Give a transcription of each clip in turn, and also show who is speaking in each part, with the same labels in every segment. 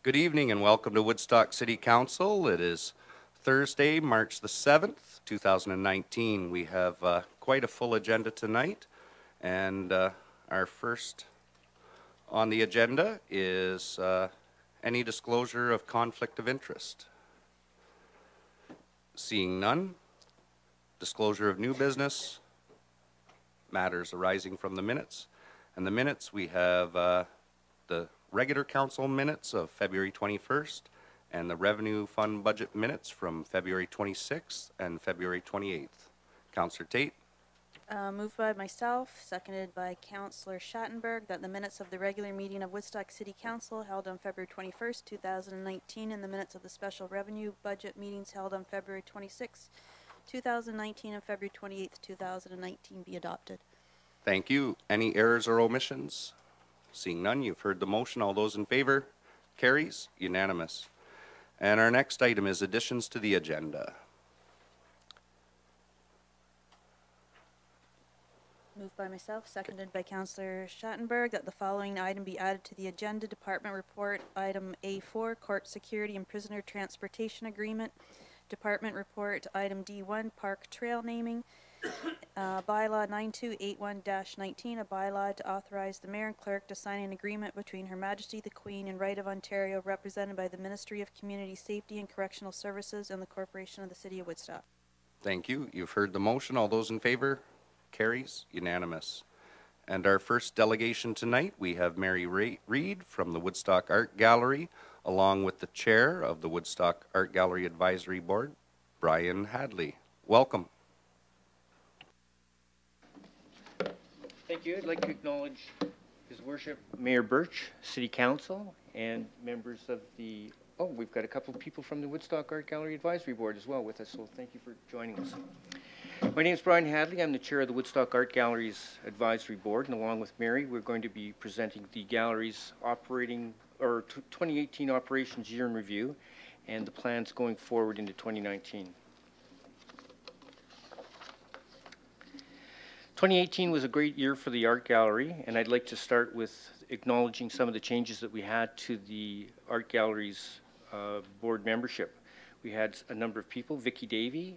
Speaker 1: Good evening and welcome to Woodstock City Council. It is Thursday, March the 7th, 2019. We have quite a full agenda tonight, and our first on the agenda is any disclosure of conflict of interest. Seeing none, disclosure of new business, matters arising from the minutes. And the minutes, we have the regular council minutes of February 21st and the revenue fund budget minutes from February 26th and February 28th. Councillor Tate.
Speaker 2: Moved by myself, seconded by Councillor Schattenberg, that the minutes of the regular meeting of Woodstock City Council held on February 21st, 2019, and the minutes of the special revenue budget meetings held on February 26th, 2019, and February 28th, 2019 be adopted.
Speaker 1: Thank you. Any errors or omissions? Seeing none, you've heard the motion. All those in favor? Carries. Unanimous. And our next item is additions to the agenda.
Speaker 2: Moved by myself, seconded by Councillor Schattenberg, that the following item be added to the agenda: Department Report Item A4, Court Security and Prisoner Transportation Agreement. Department Report Item D1, Park Trail Naming. Bylaw 9281-19, a bylaw to authorize the Mayor and Clerk to sign an agreement between Her Majesty the Queen and Right of Ontario, represented by the Ministry of Community Safety and Correctional Services and the Corporation of the City of Woodstock.
Speaker 1: Thank you. You've heard the motion. All those in favor? Carries. Unanimous. And our first delegation tonight, we have Mary Reed from the Woodstock Art Gallery, along with the chair of the Woodstock Art Gallery Advisory Board, Brian Hadley. Welcome.
Speaker 3: Thank you. I'd like to acknowledge His Worship Mayor Birch, City Council, and members of the, we've got a couple of people from the Woodstock Art Gallery Advisory Board as well with us, so thank you for joining us. My name is Brian Hadley. I'm the chair of the Woodstock Art Gallery's Advisory Board, and along with Mary, we're going to be presenting the gallery's 2018 operations year in review and the plans going forward into 2019. 2018 was a great year for the art gallery, and I'd like to start with acknowledging some of the changes that we had to the art gallery's board membership. We had a number of people: Vicky Davey,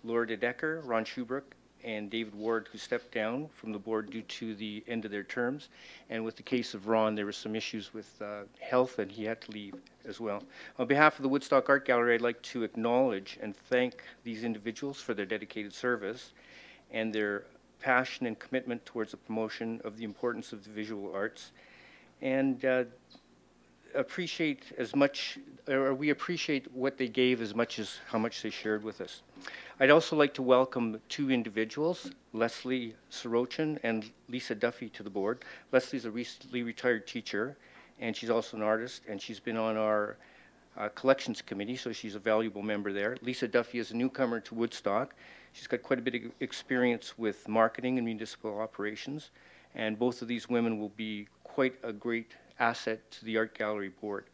Speaker 3: Laura DeDecker, Ron Schubrook, and David Ward, who stepped down from the board due to the end of their terms. And with the case of Ron, there were some issues with health, and he had to leave as well. On behalf of the Woodstock Art Gallery, I'd like to acknowledge and thank these individuals for their dedicated service and their passion and commitment towards the promotion of the importance of the visual arts, and we appreciate what they gave as much as how much they shared with us. I'd also like to welcome two individuals, Leslie Sorochin and Lisa Duffy, to the board. Leslie's a recently retired teacher, and she's also an artist, and she's been on our collections committee, so she's a valuable member there. Lisa Duffy is a newcomer to Woodstock. She's got quite a bit of experience with marketing and municipal operations, and both of these women will be quite a great asset to the Art Gallery board.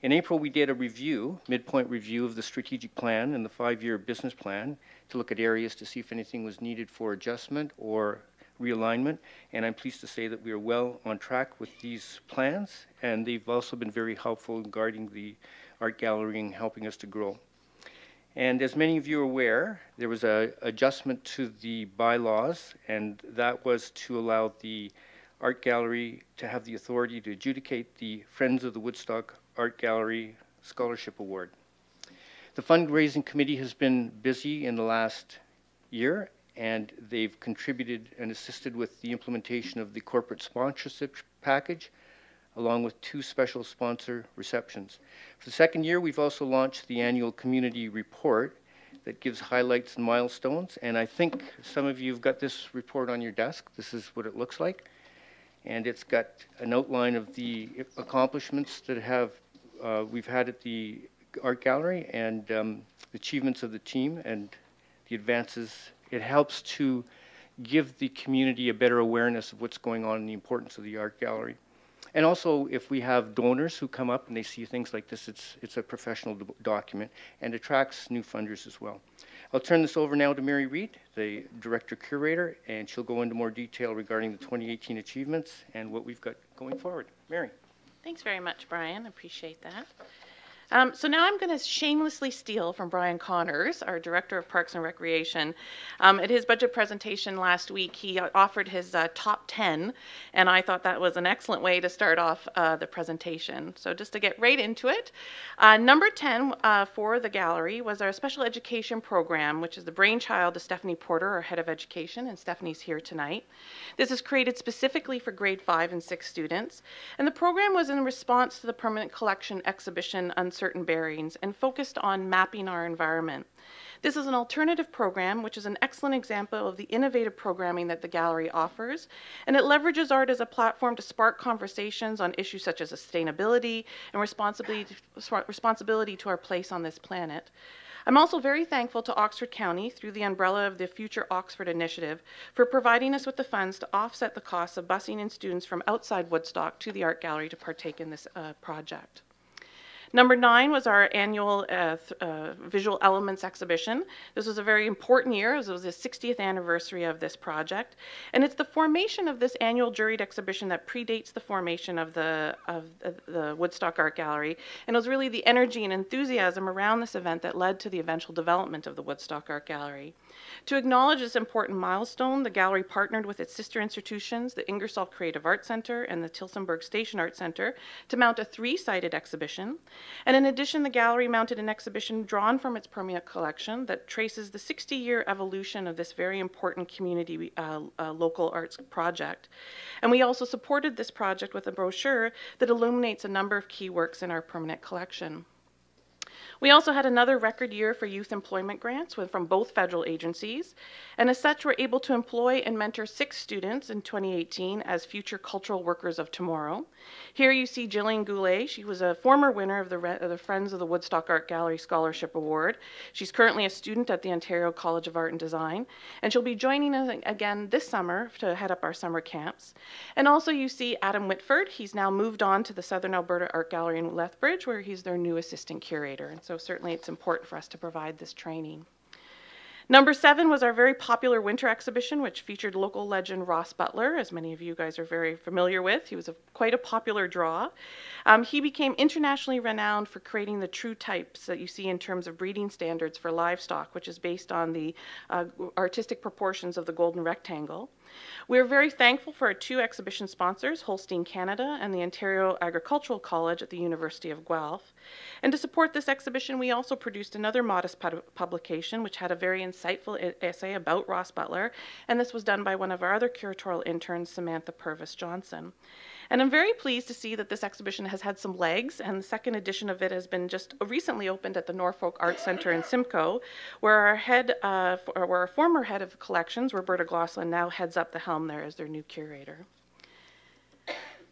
Speaker 3: In April, we did a midpoint review of the strategic plan and the 5-year business plan to look at areas to see if anything was needed for adjustment or realignment, and I'm pleased to say that we are well on track with these plans, and they've also been very helpful in guiding the art gallery and helping us to grow. And as many of you are aware, there was an adjustment to the bylaws, and that was to allow the art gallery to have the authority to adjudicate the Friends of the Woodstock Art Gallery Scholarship Award. The fundraising committee has been busy in the last year, and they've contributed and assisted with the implementation of the corporate sponsorship package, along with 2 special sponsor receptions. For the second year, we've also launched the annual community report that gives highlights and milestones, and I think some of you have got this report on your desk. This is what it looks like, and it's got an outline of the accomplishments that we've had at the art gallery, and the achievements of the team and the advances. It helps to give the community a better awareness of what's going on and the importance of the art gallery. And also, if we have donors who come up and they see things like this, it's a professional document and attracts new funders as well. I'll turn this over now to Mary Reed, the Director Curator, and she'll go into more detail regarding the 2018 achievements and what we've got going forward. Mary.
Speaker 4: Thanks very much, Brian. Appreciate that. So now I'm going to shamelessly steal from Brian Connors, our Director of Parks and Recreation. At his budget presentation last week, he offered his top 10, and I thought that was an excellent way to start off the presentation. So just to get right into it, number 10 for the gallery was our special education program, which is the brainchild of Stephanie Porter, our head of education, and Stephanie's here tonight. This is created specifically for grade 5 and 6 students, and the program was in response to the permanent collection exhibition Uncertain Bearings and focused on mapping our environment. This is an alternative program, which is an excellent example of the innovative programming that the gallery offers, and it leverages art as a platform to spark conversations on issues such as sustainability and responsibility to our place on this planet. I'm also very thankful to Oxford County, through the umbrella of the Future Oxford Initiative, for providing us with the funds to offset the costs of busing in students from outside Woodstock to the art gallery to partake in this project. Number 9 was our annual Visual Elements exhibition. This was a very important year, as it was the 60th anniversary of this project. And it's the formation of this annual juried exhibition that predates the formation of the Woodstock Art Gallery. And it was really the energy and enthusiasm around this event that led to the eventual development of the Woodstock Art Gallery. To acknowledge this important milestone, the gallery partnered with its sister institutions, the Ingersoll Creative Arts Center and the Tilsonburg Station Art Center, to mount a 3-sided exhibition. And in addition, the gallery mounted an exhibition drawn from its permanent collection that traces the 60-year evolution of this very important community local arts project. And we also supported this project with a brochure that illuminates a number of key works in our permanent collection. We also had another record year for youth employment grants from both federal agencies, and as such, we're able to employ and mentor 6 students in 2018 as future cultural workers of tomorrow. Here you see Jillian Goulet. She was a former winner of the Friends of the Woodstock Art Gallery Scholarship Award. She's currently a student at the Ontario College of Art and Design, and she'll be joining us again this summer to head up our summer camps. And also you see Adam Whitford. He's now moved on to the Southern Alberta Art Gallery in Lethbridge, where he's their new assistant curator. And so certainly it's important for us to provide this training. Number 7 was our very popular winter exhibition, which featured local legend Ross Butler, as many of you guys are very familiar with. He was quite a popular draw. He became internationally renowned for creating the true types that you see in terms of breeding standards for livestock, which is based on the artistic proportions of the golden rectangle. We are very thankful for our 2 exhibition sponsors, Holstein Canada and the Ontario Agricultural College at the University of Guelph. And to support this exhibition, we also produced another modest publication, which had a very insightful essay about Ross Butler, and this was done by one of our other curatorial interns, Samantha Purvis-Johnson. And I'm very pleased to see that this exhibition has had some legs, and the second edition of it has been just recently opened at the Norfolk Arts Centre in Simcoe, where our former head of collections, Roberta Glosslin, now heads up the helm there as their new curator.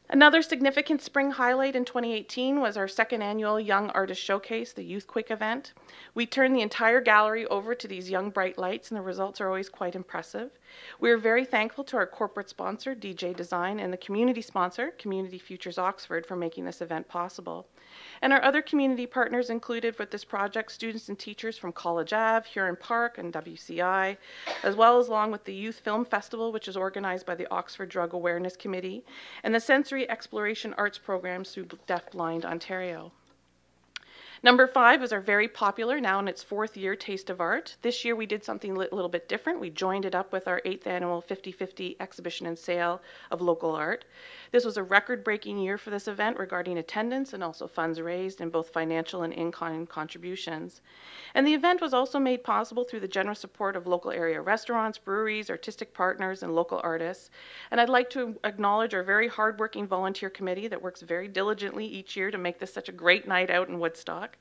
Speaker 4: Another significant spring highlight in 2018 was our second annual Young Artist Showcase, the YOUTHQUAKE event. We turned the entire gallery over to these young bright lights, and the results are always quite impressive. We are very thankful to our corporate sponsor, DJ Design, and the community sponsor, Community Futures Oxford, for making this event possible. And our other community partners included with this project students and teachers from College Ave, Huron Park, and WCI, as well as along with the Youth Film Festival, which is organized by the Oxford Drug Awareness Committee, and the Sensory Exploration Arts programs through Deaf Blind Ontario. Number 5 is our very popular, now in its 4th year, Taste of Art. This year we did something a little bit different. We joined it up with our 8th annual 50/50 exhibition and sale of local art. This was a record-breaking year for this event regarding attendance and also funds raised in both financial and in-kind contributions. And the event was also made possible through the generous support of local area restaurants, breweries, artistic partners, and local artists. And I'd like to acknowledge our very hardworking volunteer committee that works very diligently each year to make this such a great night out in Woodstock.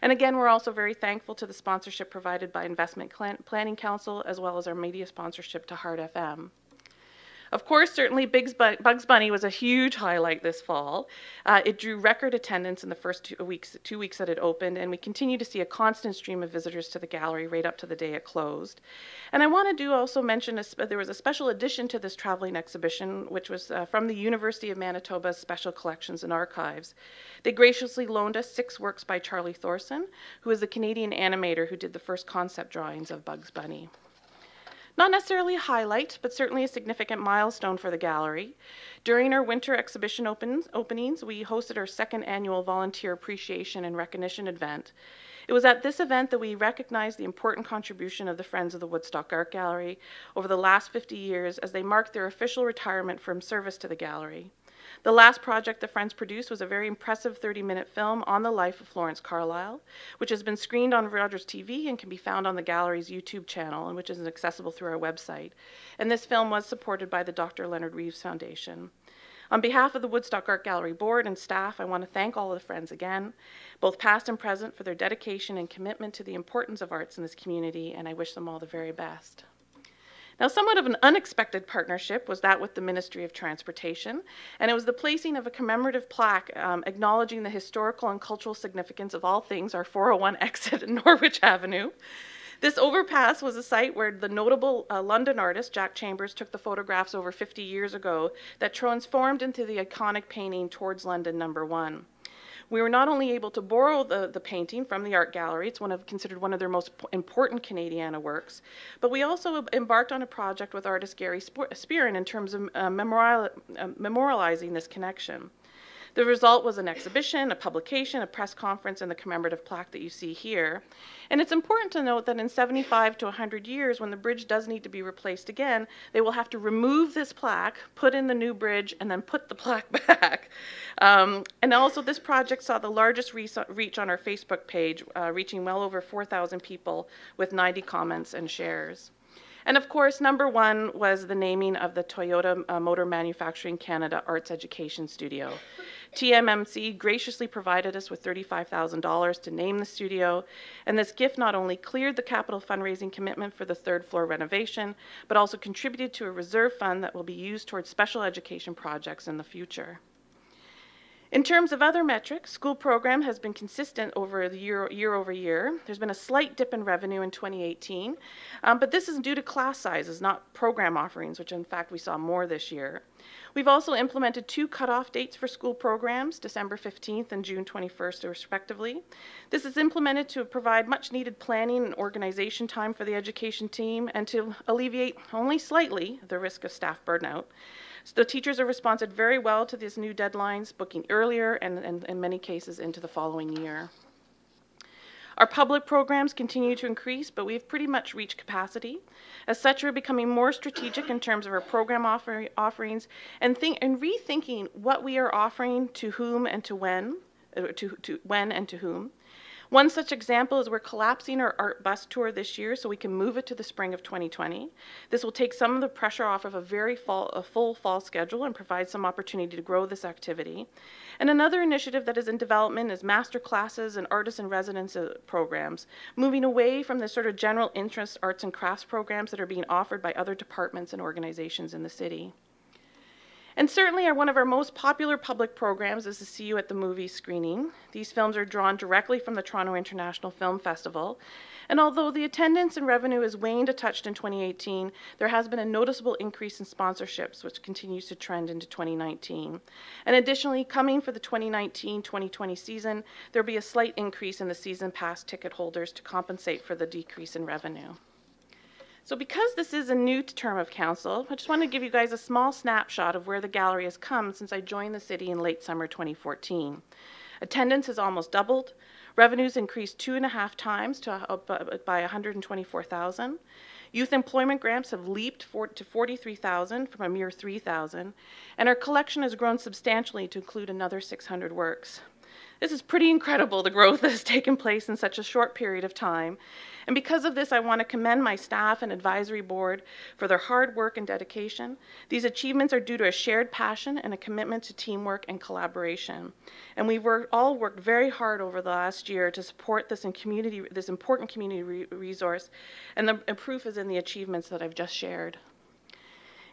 Speaker 4: And again, we're also very thankful to the sponsorship provided by Investment Planning Council, as well as our media sponsorship to Heart FM. Of course, certainly Bugs Bunny was a huge highlight this fall. It drew record attendance in the first 2 weeks that it opened, and we continue to see a constant stream of visitors to the gallery right up to the day it closed. And I want to also mention there was a special addition to this traveling exhibition, which was from the University of Manitoba's Special Collections and Archives. They graciously loaned us 6 works by Charlie Thorson, who is the Canadian animator who did the first concept drawings of Bugs Bunny. Not necessarily a highlight, but certainly a significant milestone for the gallery. During our winter exhibition openings, we hosted our second annual Volunteer Appreciation and Recognition event. It was at this event that we recognized the important contribution of the Friends of the Woodstock Art Gallery over the last 50 years as they marked their official retirement from service to the gallery. The last project the Friends produced was a very impressive 30-minute film on the life of Florence Carlyle, which has been screened on Rogers TV and can be found on the gallery's YouTube channel, and which is accessible through our website. And this film was supported by the Dr. Leonard Reeves Foundation. On behalf of the Woodstock Art Gallery board and staff, I want to thank all of the Friends again, both past and present, for their dedication and commitment to the importance of arts in this community, and I wish them all the very best. Now, somewhat of an unexpected partnership was that with the Ministry of Transportation, and it was the placing of a commemorative plaque acknowledging the historical and cultural significance of all things our 401 exit at Norwich Avenue. This overpass was a site where the notable London artist Jack Chambers took the photographs over 50 years ago that transformed into the iconic painting Towards London No. 1. We were not only able to borrow the painting from the art gallery, it's considered one of their most important Canadiana works, but we also embarked on a project with artist Gary Spearin in terms of memorializing this connection. The result was an exhibition, a publication, a press conference, and the commemorative plaque that you see here. And it's important to note that in 75 to 100 years, when the bridge does need to be replaced again, they will have to remove this plaque, put in the new bridge, and then put the plaque back. And also, this project saw the largest reach on our Facebook page, reaching well over 4,000 people with 90 comments and shares. And of course, number one was the naming of the Toyota Motor Manufacturing Canada Arts Education Studio. TMMC graciously provided us with $35,000 to name the studio, and this gift not only cleared the capital fundraising commitment for the third floor renovation, but also contributed to a reserve fund that will be used towards special education projects in the future. In terms of other metrics, school program has been consistent over the year over year. There's been a slight dip in revenue in 2018, but this is due to class sizes, not program offerings, which in fact we saw more this year. We've also implemented 2 cutoff dates for school programs, December 15th and June 21st respectively. This is implemented to provide much needed planning and organization time for the education team and to alleviate only slightly the risk of staff burnout. So the teachers have responded very well to these new deadlines, booking earlier and in many cases into the following year. Our public programs continue to increase, but we've pretty much reached capacity. As such, we're becoming more strategic in terms of our program offerings and rethinking what we are offering to whom and to when, to when and to whom. One such example is we're collapsing our art bus tour this year so we can move it to the spring of 2020. This will take some of the pressure off of a full fall schedule and provide some opportunity to grow this activity. And another initiative that is in development is master classes and artist in residence programs, moving away from the sort of general interest arts and crafts programs that are being offered by other departments and organizations in the city. And certainly one of our most popular public programs is the See You at the Movies screening. These films are drawn directly from the Toronto International Film Festival. And although the attendance and revenue has waned a touch in 2018, there has been a noticeable increase in sponsorships, which continues to trend into 2019. And additionally, coming for the 2019-2020 season, there will be a slight increase in the season pass ticket holders to compensate for the decrease in revenue. So because this is a new term of council, I just want to give you guys a small snapshot of where the gallery has come since I joined the city in late summer 2014. Attendance has almost doubled. Revenues increased 2.5 times by 124,000. Youth employment grants have leaped to 43,000 from a mere 3,000. And our collection has grown substantially to include another 600 works. This is pretty incredible, the growth that has taken place in such a short period of time. And because of this, I want to commend my staff and advisory board for their hard work and dedication. These achievements are due to a shared passion and a commitment to teamwork and collaboration. And we've all worked very hard over the last year to support this important community resource, and the proof is in the achievements that I've just shared.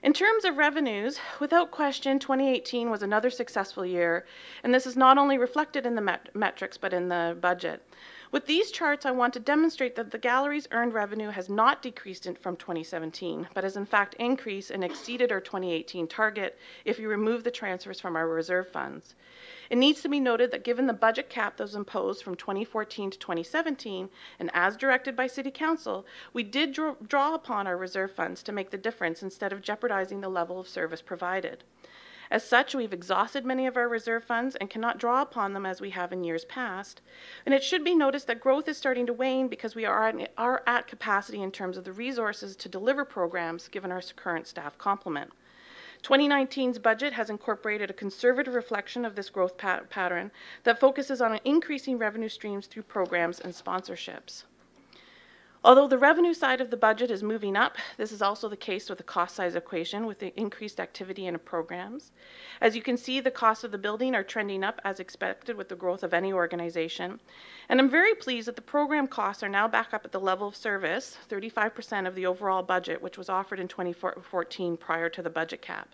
Speaker 4: In terms of revenues, without question, 2018 was another successful year, and this is not only reflected in the metrics, but in the budget. With these charts, I want to demonstrate that the gallery's earned revenue has not decreased from 2017, but has in fact increased and exceeded our 2018 target if you remove the transfers from our reserve funds. It needs to be noted that given the budget cap that was imposed from 2014 to 2017, and as directed by City Council, we did draw upon our reserve funds to make the difference instead of jeopardizing the level of service provided. As such, we've exhausted many of our reserve funds and cannot draw upon them as we have in years past. And it should be noticed that growth is starting to wane because we are at capacity in terms of the resources to deliver programs given our current staff complement. 2019's budget has incorporated a conservative reflection of this growth pattern that focuses on increasing revenue streams through programs and sponsorships. Although the revenue side of the budget is moving up, this is also the case with the cost size equation with the increased activity in programs. As you can see, the costs of the building are trending up as expected with the growth of any organization. And I'm very pleased that the program costs are now back up at the level of service, 35% of the overall budget, which was offered in 2014 prior to the budget cap.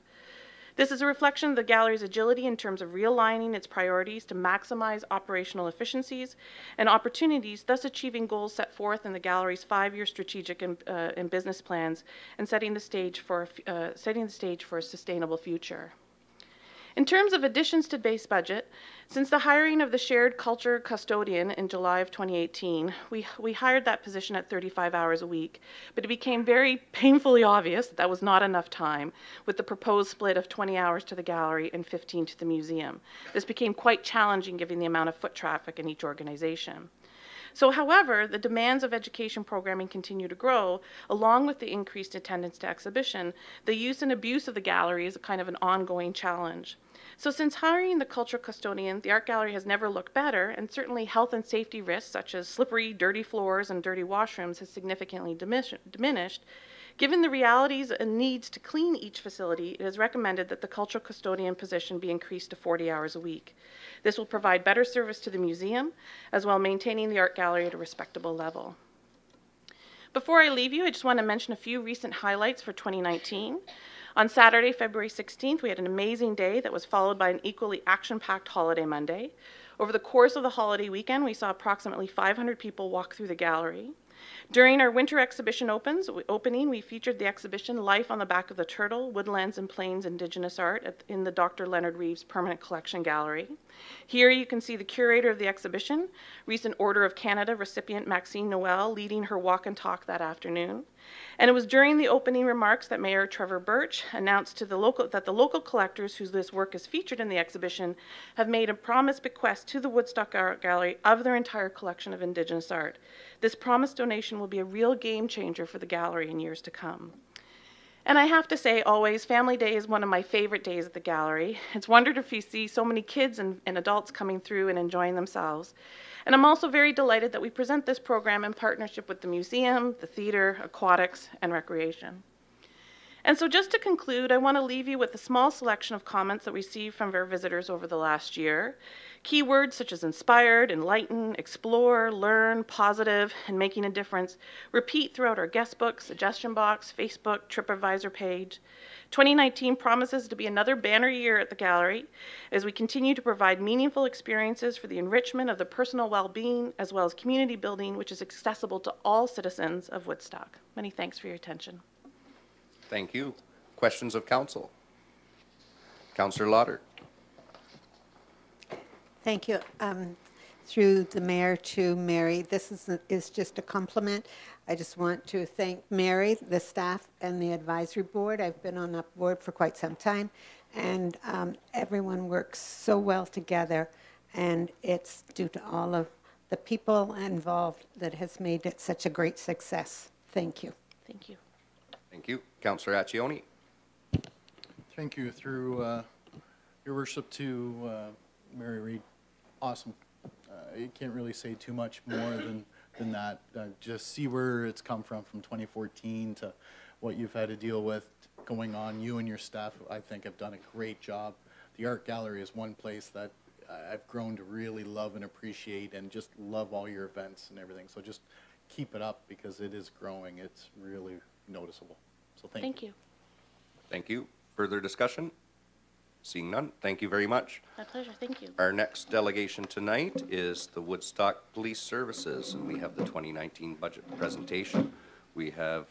Speaker 4: This is a reflection of the gallery's agility in terms of realigning its priorities to maximize operational efficiencies and opportunities, thus achieving goals set forth in the gallery's 5-year strategic and business plans and setting the stage for a sustainable future. In terms of additions to base budget, since the hiring of the shared culture custodian in July of 2018, we hired that position at 35 hours a week, but it became very painfully obvious that was not enough time with the proposed split of 20 hours to the gallery and 15 to the museum. This became quite challenging given the amount of foot traffic in each organization. So, however, the demands of education programming continue to grow, along with the increased attendance to exhibition. The use and abuse of the gallery is a kind of an ongoing challenge. So since hiring the cultural custodian, the art gallery has never looked better, and certainly health and safety risks such as slippery, dirty floors and dirty washrooms has significantly diminished. Given the realities and needs to clean each facility, it is recommended that the cultural custodian position be increased to 40 hours a week. This will provide better service to the museum, as well maintaining the art gallery at a respectable level. Before I leave you, I just want to mention a few recent highlights for 2019. On Saturday, February 16th, we had an amazing day that was followed by an equally action-packed holiday Monday. Over the course of the holiday weekend, we saw approximately 500 people walk through the gallery. During our winter exhibition opening, we featured the exhibition Life on the Back of the Turtle, Woodlands and Plains Indigenous Art in the Dr. Leonard Reeves Permanent Collection Gallery. Here you can see the curator of the exhibition, recent Order of Canada recipient Maxine Noel, leading her walk and talk that afternoon. And it was during the opening remarks that Mayor Trevor Birch announced that the local collectors whose this work is featured in the exhibition have made a promised bequest to the Woodstock Art Gallery of their entire collection of Indigenous art. This promised donation will be a real game changer for the gallery in years to come. And I have to say, always, Family Day is one of my favorite days at the gallery. It's wonderful to see so many kids and adults coming through and enjoying themselves. And I'm also very delighted that we present this program in partnership with the museum, the theater, aquatics, and recreation. And so just to conclude, I want to leave you with a small selection of comments that we received from our visitors over the last year. Keywords such as inspired, enlighten, explore, learn, positive, and making a difference repeat throughout our guest book, suggestion box, Facebook, TripAdvisor page. 2019 promises to be another banner year at the gallery as we continue to provide meaningful experiences for the enrichment of the personal well-being as well as community building, which is accessible to all citizens of Woodstock. Many thanks for your attention.
Speaker 1: Thank you. Questions of council? Councillor Lauder.
Speaker 5: Thank you. Through the mayor to Mary, this is just a compliment. I just want to thank Mary, the staff, and the advisory board. I've been on that board for quite some time, and everyone works so well together, and it's due to all of the people involved that has made it such a great success. Thank you.
Speaker 4: Thank you.
Speaker 1: Thank you. Councillor Accioni.
Speaker 6: Thank you. Through your worship to Mary Reid. Awesome. You can't really say too much more than that. Just see where it's come from 2014 to what you've had to deal with going on. You and your staff, I think, have done a great job. The art gallery is one place that I've grown to really love and appreciate, and just love all your events and everything. So just keep it up because it is growing. It's really noticeable. So thank you.
Speaker 4: Thank you.
Speaker 1: Thank you. Further discussion? Seeing none, thank you very much.
Speaker 4: My pleasure, thank you.
Speaker 1: Our next delegation tonight is the Woodstock Police Services, and we have the 2019 budget presentation. We have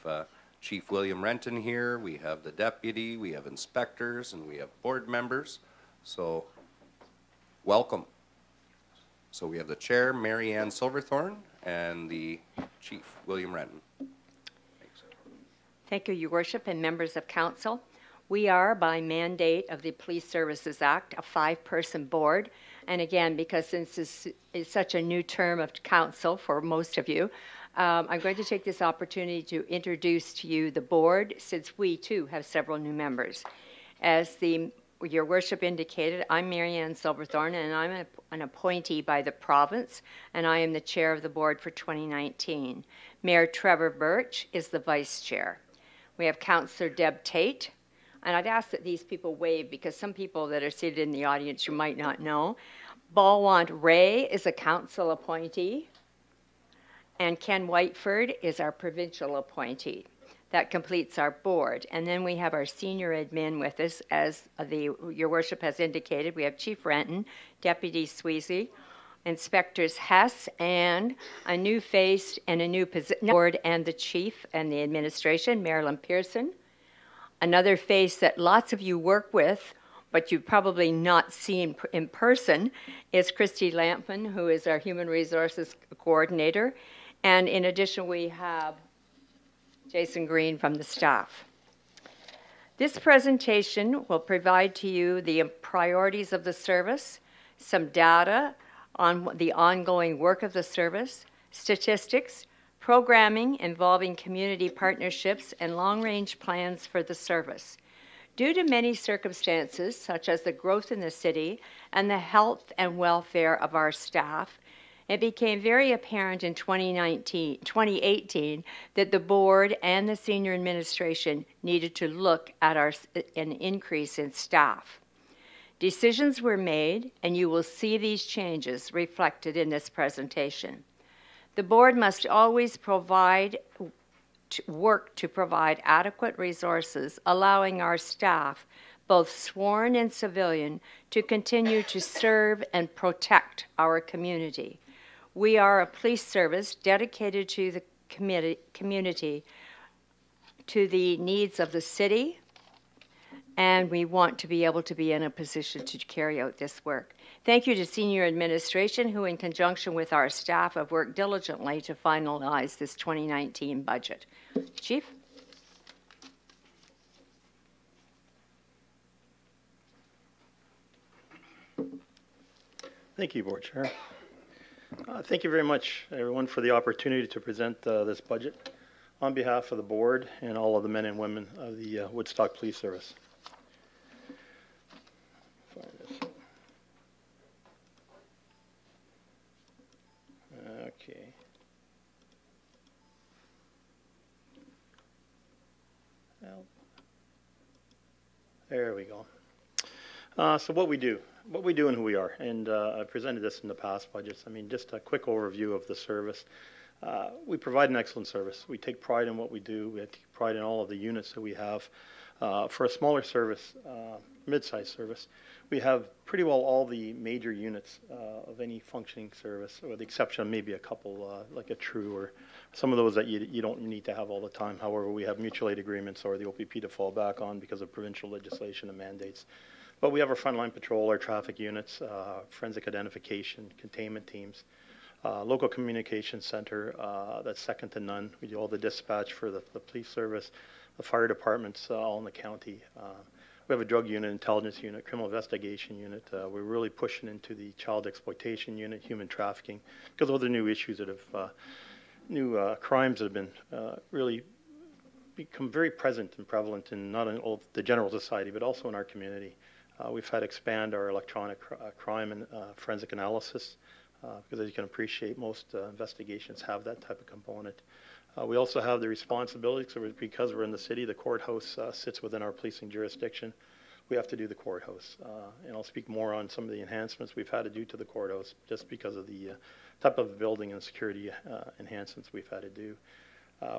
Speaker 1: Chief William Renton here, we have the deputy, we have inspectors, and we have board members. So, welcome. So we have the chair, Mary Ann Silverthorne, and the chief, William Renton. Thanks.
Speaker 7: Thank you, Your Worship, and members of council. We are, by mandate of the Police Services Act, a 5-person board. And again, because since this is such a new term of council for most of you, I'm going to take this opportunity to introduce to you the board, since we too have several new members. As Your Worship indicated, I'm Mary Ann Silverthorne, and I'm an appointee by the province, and I am the chair of the board for 2019. Mayor Trevor Birch is the vice chair. We have Councillor Deb Tate, and I'd ask that these people wave because some people that are seated in the audience you might not know. Balwant Ray is a council appointee, and Ken Whiteford is our provincial appointee. That completes our board. And then we have our senior admin with us, as Your Worship has indicated. We have Chief Renton, Deputy Sweezy, Inspectors Hess, and a new face and a new board, and the chief and the administration, Marilyn Pearson. Another face that lots of you work with, but you've probably not seen in person, is Christy Lampman, who is our Human Resources Coordinator. And in addition, we have Jason Green from the staff. This presentation will provide to you the priorities of the service, some data on the ongoing work of the service, statistics, programming involving community partnerships, and long-range plans for the service. Due to many circumstances, such as the growth in the city and the health and welfare of our staff, it became very apparent in 2018 that the board and the senior administration needed to look at an increase in staff. Decisions were made, and you will see these changes reflected in this presentation. The board must always work to provide adequate resources, allowing our staff, both sworn and civilian, to continue to serve and protect our community. We are a police service dedicated to the community, to the needs of the city, and we want to be able to be in a position to carry out this work. Thank you to senior administration, who in conjunction with our staff have worked diligently to finalize this 2019 budget. Chief?
Speaker 8: Thank you, Board Chair. Thank you very much, everyone, for the opportunity to present this budget on behalf of the board and all of the men and women of the Woodstock Police Service. Find this. Okay. Well, there we go. So what we do and who we are, and I presented this in the past budgets. I mean, just a quick overview of the service. We provide an excellent service. We take pride in what we do. We take pride in all of the units that we have. For a smaller service, mid-sized service, we have pretty well all the major units of any functioning service, with the exception of maybe a couple, like a TRU or some of those that you don't need to have all the time. However, we have mutual aid agreements or the OPP to fall back on because of provincial legislation and mandates. But we have our frontline patrol, our traffic units, forensic identification, containment teams, local communication center, that's second to none. We do all the dispatch for the police service, the fire departments, all in the county. We have a drug unit, intelligence unit, criminal investigation unit. We're really pushing into the child exploitation unit, human trafficking, because those are new issues that have, new crimes that have been really become very present and prevalent in not only the general society, but also in our community. We've had to expand our electronic crime and forensic analysis because, as you can appreciate, most investigations have that type of component. We also have the responsibility, so because we're in the city, the courthouse sits within our policing jurisdiction. We have to do the courthouse. And I'll speak more on some of the enhancements we've had to do to the courthouse just because of the type of building and security enhancements we've had to do.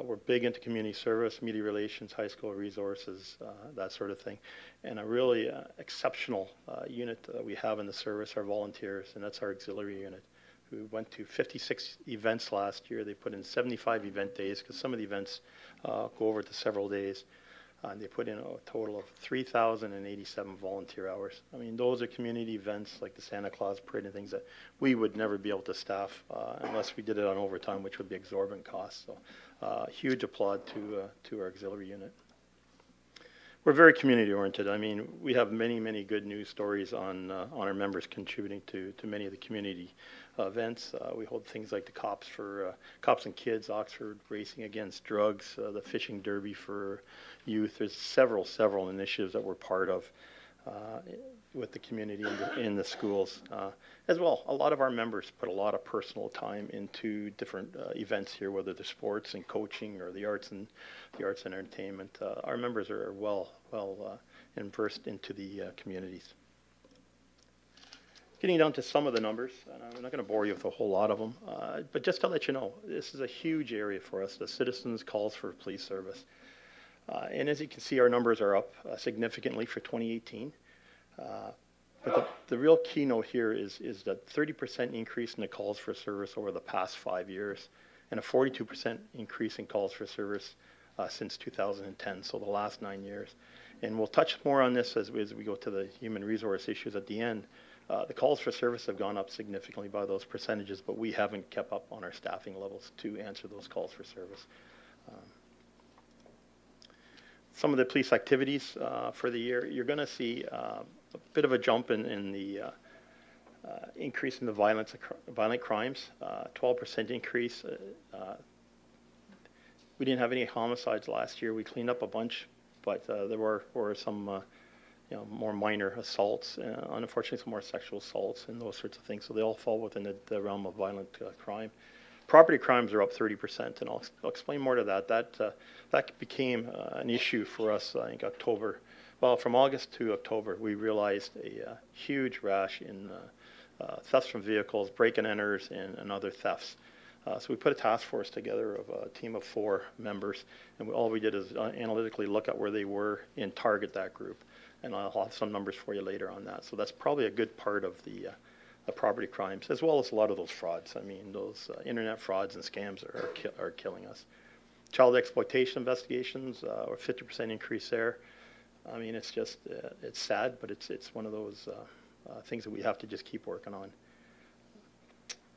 Speaker 8: We're big into community service, media relations, high school resources, that sort of thing. And a really exceptional unit that we have in the service are volunteers, and that's our auxiliary unit, who went to 56 events last year. They put in 75 event days, because some of the events go over to several days. And they put in a total of 3,087 volunteer hours. I mean, those are community events like the Santa Claus Parade and things that we would never be able to staff unless we did it on overtime, which would be exorbitant costs. So huge applaud to our auxiliary unit. We're very community oriented. I mean, we have many, many good news stories on our members contributing to many of the community events. We hold things like the Cops and Kids, Oxford Racing Against Drugs, the Fishing Derby for youth. There's several initiatives that we're part of with the community in the schools. As well, a lot of our members put a lot of personal time into different events here, whether they're sports and coaching or the arts and entertainment. Our members are well immersed into the communities. Getting down to some of the numbers, and I'm not going to bore you with a whole lot of them, but just to let you know, this is a huge area for us, the citizens' calls for police service. And as you can see, our numbers are up significantly for 2018. But the real keynote here is that 30% increase in the calls for service over the past 5 years, and a 42% increase in calls for service since 2010, so the last 9 years. And we'll touch more on this as we go to the human resource issues at the end. The calls for service have gone up significantly by those percentages, but we haven't kept up on our staffing levels to answer those calls for service. Some of the police activities for the year, you're going to see a bit of a jump in the increase in the violent crimes, 12% increase. We didn't have any homicides last year. We cleaned up a bunch, but there were some more minor assaults, unfortunately some more sexual assaults and those sorts of things. So they all fall within the realm of violent crime. Property crimes are up 30%, and I'll explain more to that. That became an issue for us, I think, October. Well, from August to October, we realized a huge rash in thefts from vehicles, break-and-enters, and other thefts. So we put a task force together of a team of 4 members, and all we did is analytically look at where they were and target that group. And I'll have some numbers for you later on that. So that's probably a good part of the property crimes, as well as a lot of those frauds. I mean, those internet frauds and scams are killing us. Child exploitation investigations, or 50% increase there. I mean, it's just, it's sad, but it's one of those things that we have to just keep working on.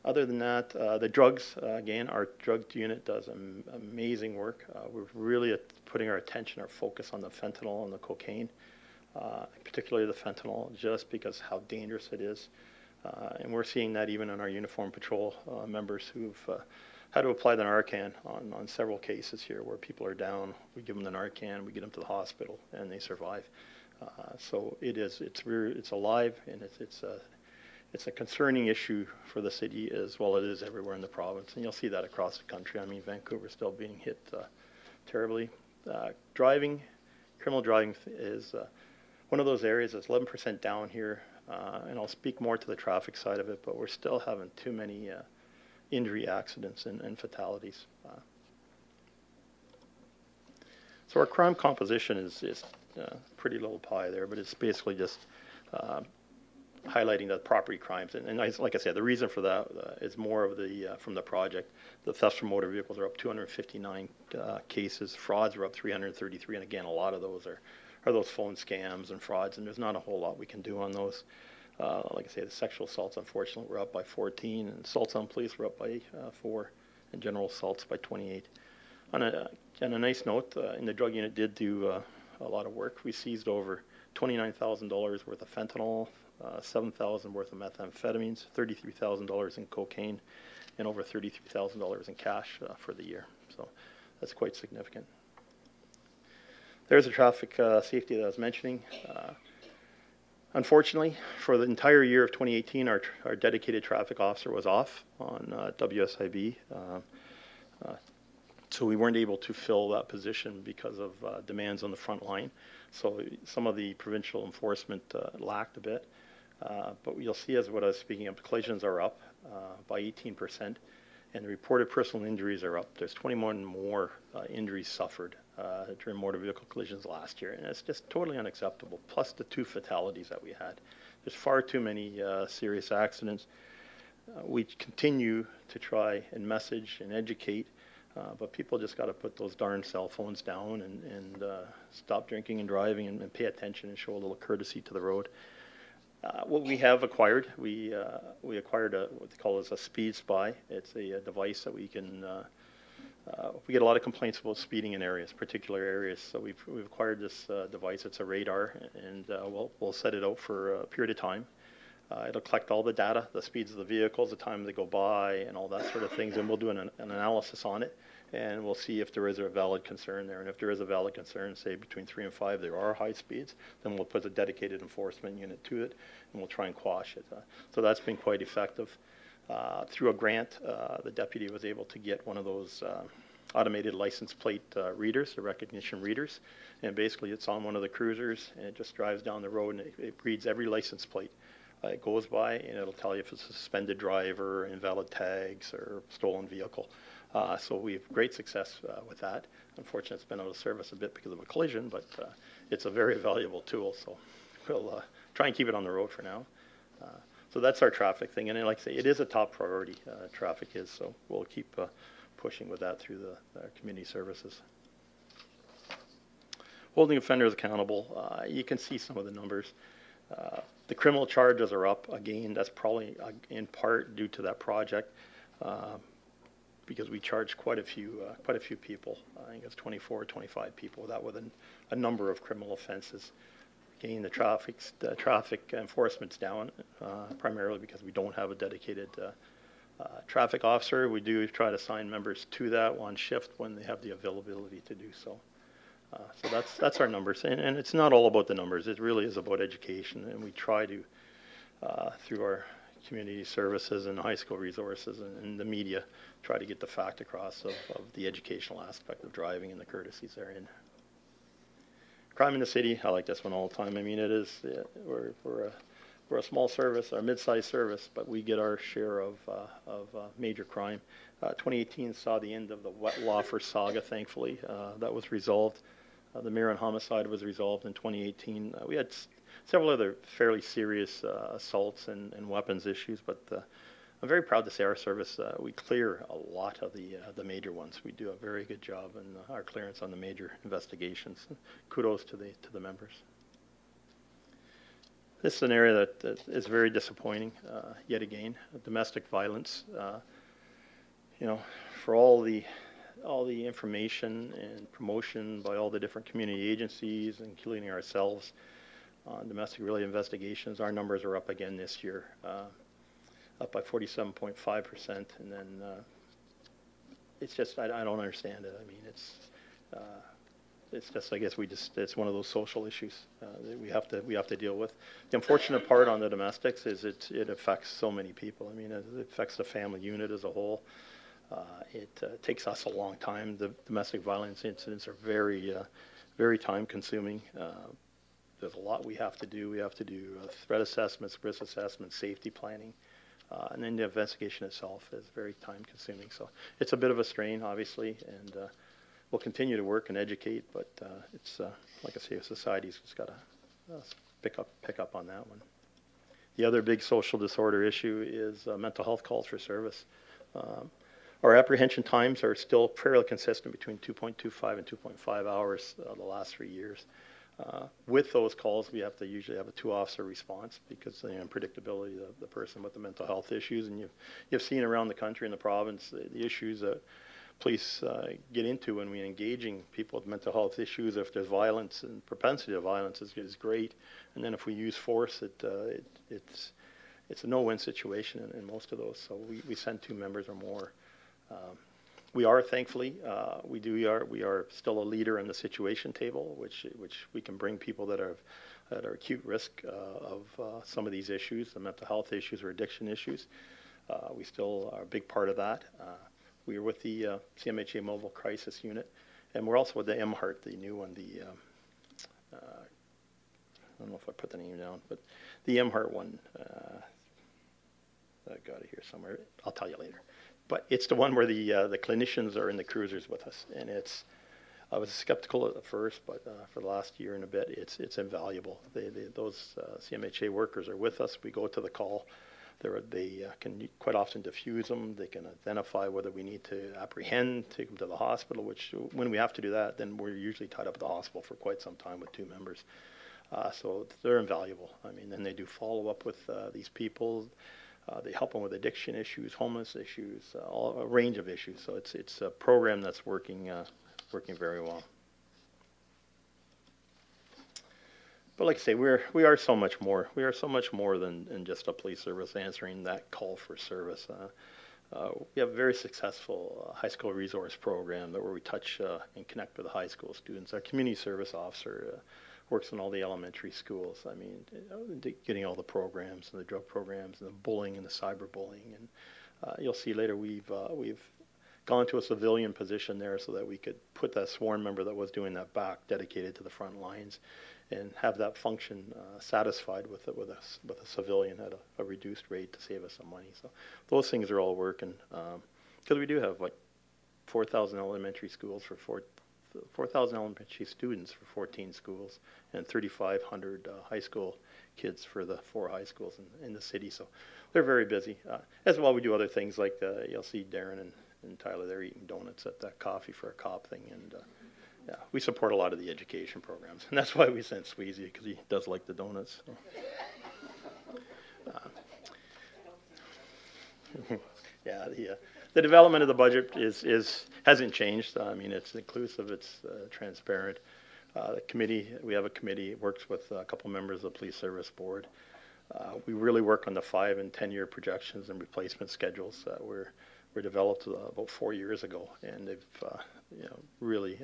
Speaker 8: Other than that, the drugs, again, our drug unit does amazing work. We're really putting our attention, our focus on the fentanyl and the cocaine, particularly the fentanyl, just because how dangerous it is. And we're seeing that even in our uniform patrol members who've had to apply the Narcan on several cases here where people are down. We give them the Narcan, we get them to the hospital, and they survive. So it's alive, and it's a concerning issue for the city as well as it is everywhere in the province. And you'll see that across the country. I mean, Vancouver's still being hit terribly. Criminal driving is one of those areas that's 11% down here. And I'll speak more to the traffic side of it, but we're still having too many injury accidents and fatalities. So our crime composition is pretty little pie there, but it's basically just highlighting the property crimes. And like I said, the reason for that is more of the from the project. The thefts from motor vehicles are up 259 cases. Frauds are up 333, and again, a lot of those are those phone scams and frauds, and there's not a whole lot we can do on those. Like I say, the sexual assaults, unfortunately, were up by 14, and assaults on police were up by 4, and general assaults by 28. On a nice note, in the drug unit did do a lot of work. We seized over $29,000 worth of fentanyl, $7,000 worth of methamphetamines, $33,000 in cocaine, and over $33,000 in cash for the year. So that's quite significant. There's the traffic safety that I was mentioning. Unfortunately, for the entire year of 2018, our dedicated traffic officer was off on WSIB. So we weren't able to fill that position because of demands on the front line. So some of the provincial enforcement lacked a bit. But you'll see, as what I was speaking of, collisions are up by 18%. and the reported personal injuries are up. There's 21 more injuries suffered during motor vehicle collisions last year, and it's just totally unacceptable, plus the 2 fatalities that we had. There's far too many serious accidents. We continue to try and message and educate, but people just got to put those darn cell phones down and stop drinking and driving and pay attention and show a little courtesy to the road. What we have acquired, we acquired what they call a speed spy. It's a device that we can, we get a lot of complaints about speeding in areas, particular areas. So we've acquired this device. It's a radar, and we'll set it out for a period of time. It'll collect all the data, the speeds of the vehicles, the time they go by, and all that sort of things, and we'll do an analysis on it, and we'll see if there is a valid concern there. And if there is a valid concern, say between 3 and 5, there are high speeds, then we'll put a dedicated enforcement unit to it, and we'll try and quash it. So that's been quite effective. Through a grant, the deputy was able to get one of those automated license plate readers, the recognition readers, and basically it's on one of the cruisers, and it just drives down the road, and it reads every license plate. It goes by, and it'll tell you if it's a suspended driver, invalid tags, or stolen vehicle. So we have great success with that. Unfortunately, it's been out of service a bit because of a collision, but it's a very valuable tool. So we'll try and keep it on the road for now. So that's our traffic thing. And like I say, it is a top priority, traffic is. So we'll keep pushing with that through the community services. Holding offenders accountable, you can see some of the numbers. The criminal charges are up. Again, that's probably in part due to that project, because we charged quite a few people. I think it's 24 or 25 people with that, with a number of criminal offenses. Again, the traffic enforcement's down, primarily because we don't have a dedicated traffic officer. We do try to assign members to that on shift when they have the availability to do so. So that's our numbers, and it's not all about the numbers. It really is about education, and we try to, through our community services and high school resources and the media, try to get the fact across of the educational aspect of driving and the courtesies therein. Crime in the city, I like this one all the time. I mean, it is, we're a small service, a mid-sized service, but we get our share of major crime. 2018 saw the end of the Wettlaufer saga, thankfully. That was resolved. The Marin homicide was resolved in 2018. We had several other fairly serious assaults and weapons issues, but I'm very proud to say our service, we clear a lot of the major ones. We do a very good job in our clearance on the major investigations. Kudos to the members. This is an area that is very disappointing, yet again. Domestic violence. You know, for all the information and promotion by all the different community agencies, including ourselves, on domestic related investigations, our numbers are up again this year, up by 47.5%, and then it's just I don't understand it. I mean, it's just, I guess it's one of those social issues that we have to deal with. The unfortunate part on the domestics is it affects so many people. I mean, it affects the family unit as a whole. It takes us a long time. The domestic violence incidents are very time consuming. There's a lot we have to do. We have to do threat assessments, risk assessments, safety planning, and then the investigation itself is very time consuming. So it's a bit of a strain, obviously, and we'll continue to work and educate, but it's, like I say, society's just got to pick up on that one. The other big social disorder issue is mental health calls for service. Our apprehension times are still fairly consistent between 2.25 and 2.5 hours the last 3 years. With those calls, we have to usually have a 2-officer response because of the unpredictability of the person with the mental health issues. And you've seen around the country and the province the issues that police get into when we're engaging people with mental health issues. If there's violence and propensity to violence is great, and then if we use force, it's a no-win situation in most of those. So we send 2 members or more. We are, thankfully, we are still a leader in the situation table, which we can bring people that are at acute risk of some of these issues, the mental health issues or addiction issues. We still are a big part of that. We are with the CMHA Mobile Crisis Unit, and we're also with the MHART, the new one, I don't know if I put the name down, but the MHART one, got it here somewhere. I'll tell you later. But it's the one where the clinicians are in the cruisers with us, and I was skeptical at first, but for the last year and a bit, it's invaluable. Those CMHA workers are with us. We go to the call. They can quite often diffuse them. They can identify whether we need to apprehend, take them to the hospital, which when we have to do that, then we're usually tied up at the hospital for quite some time with 2 members. So they're invaluable. I mean, then they do follow up with these people. They help them with addiction issues, homeless issues, a range of issues. So it's a program that's working very well. But like I say, we are so much more. We are so much more than just a police service answering that call for service. We have a very successful high school resource program where we touch and connect with the high school students. Our community service officer works in all the elementary schools. I mean, getting all the programs and the drug programs and the bullying and the cyberbullying. And you'll see later we've gone to a civilian position there so that we could put that sworn member that was doing that back, dedicated to the front lines, and have that function satisfied with a civilian at a reduced rate to save us some money. So those things are all working, because we do have like 4,000 elementary schools for 4,000 elementary students for 14 schools, and 3,500 high school kids for the 4 high schools in the city. So they're very busy. As well, we do other things like you'll see Darren and Tyler, they're eating donuts at that Coffee for a Cop thing, and yeah, we support a lot of the education programs, and that's why we sent Sweezy, because he does like the donuts. So. Yeah, the development of the budget hasn't changed. I mean, it's inclusive, it's transparent. The committee, we have a committee, works with a couple members of the Police Service Board. We really work on the 5 and 10 year projections and replacement schedules that were developed about 4 years ago, and they've really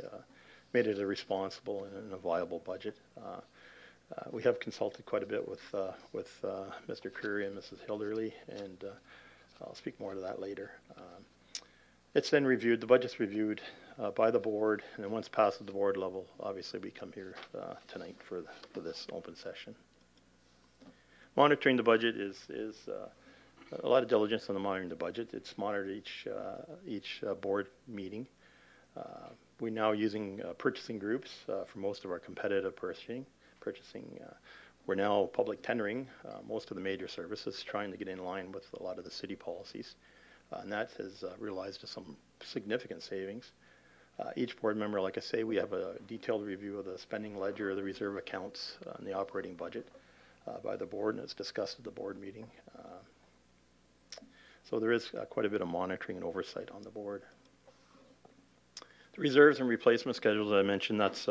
Speaker 8: made it a responsible and a viable budget. We have consulted quite a bit with Mr. Curry and Mrs. Hilderly, and I'll speak more to that later. It's then reviewed, the budget's reviewed by the board, and then once passed at the board level, obviously we come here tonight for this open session. Monitoring the budget is a lot of diligence on the monitoring the budget. It's monitored each board meeting. We're now using purchasing groups for most of our competitive purchasing. We're now public tendering most of the major services, trying to get in line with a lot of the city policies. And that has realized some significant savings. Each board member, like I say, we have a detailed review of the spending ledger, the reserve accounts, and the operating budget by the board, and it's discussed at the board meeting. So there is quite a bit of monitoring and oversight on the board. The reserves and replacement schedules that I mentioned, that's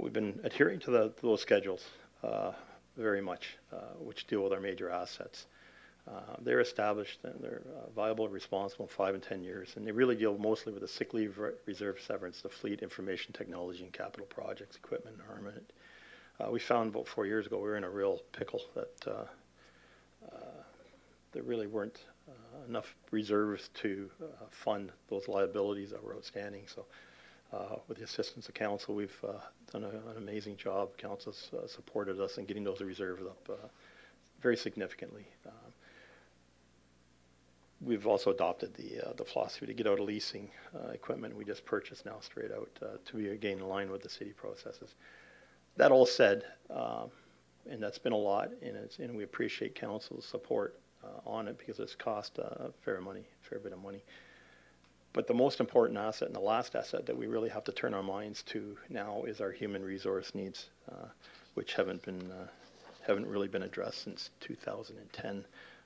Speaker 8: we've been adhering to those schedules very much, which deal with our major assets. They're established and they're viable and responsible in 5 and 10 years, and they really deal mostly with the sick leave reserve severance, the fleet, information technology, and capital projects, equipment, and armament. We found about 4 years ago we were in a real pickle that there really weren't enough reserves to fund those liabilities that were outstanding. So with the assistance of council, we've done an amazing job. Council's supported us in getting those reserves up very significantly. We've also adopted the philosophy to get out of leasing equipment we just purchased now straight out to be again in line with the city processes. That all said, and that's been a lot, and we appreciate council's support on it because it's cost a fair bit of money. But the most important asset and the last asset that we really have to turn our minds to now is our human resource needs, which haven't really been addressed since 2010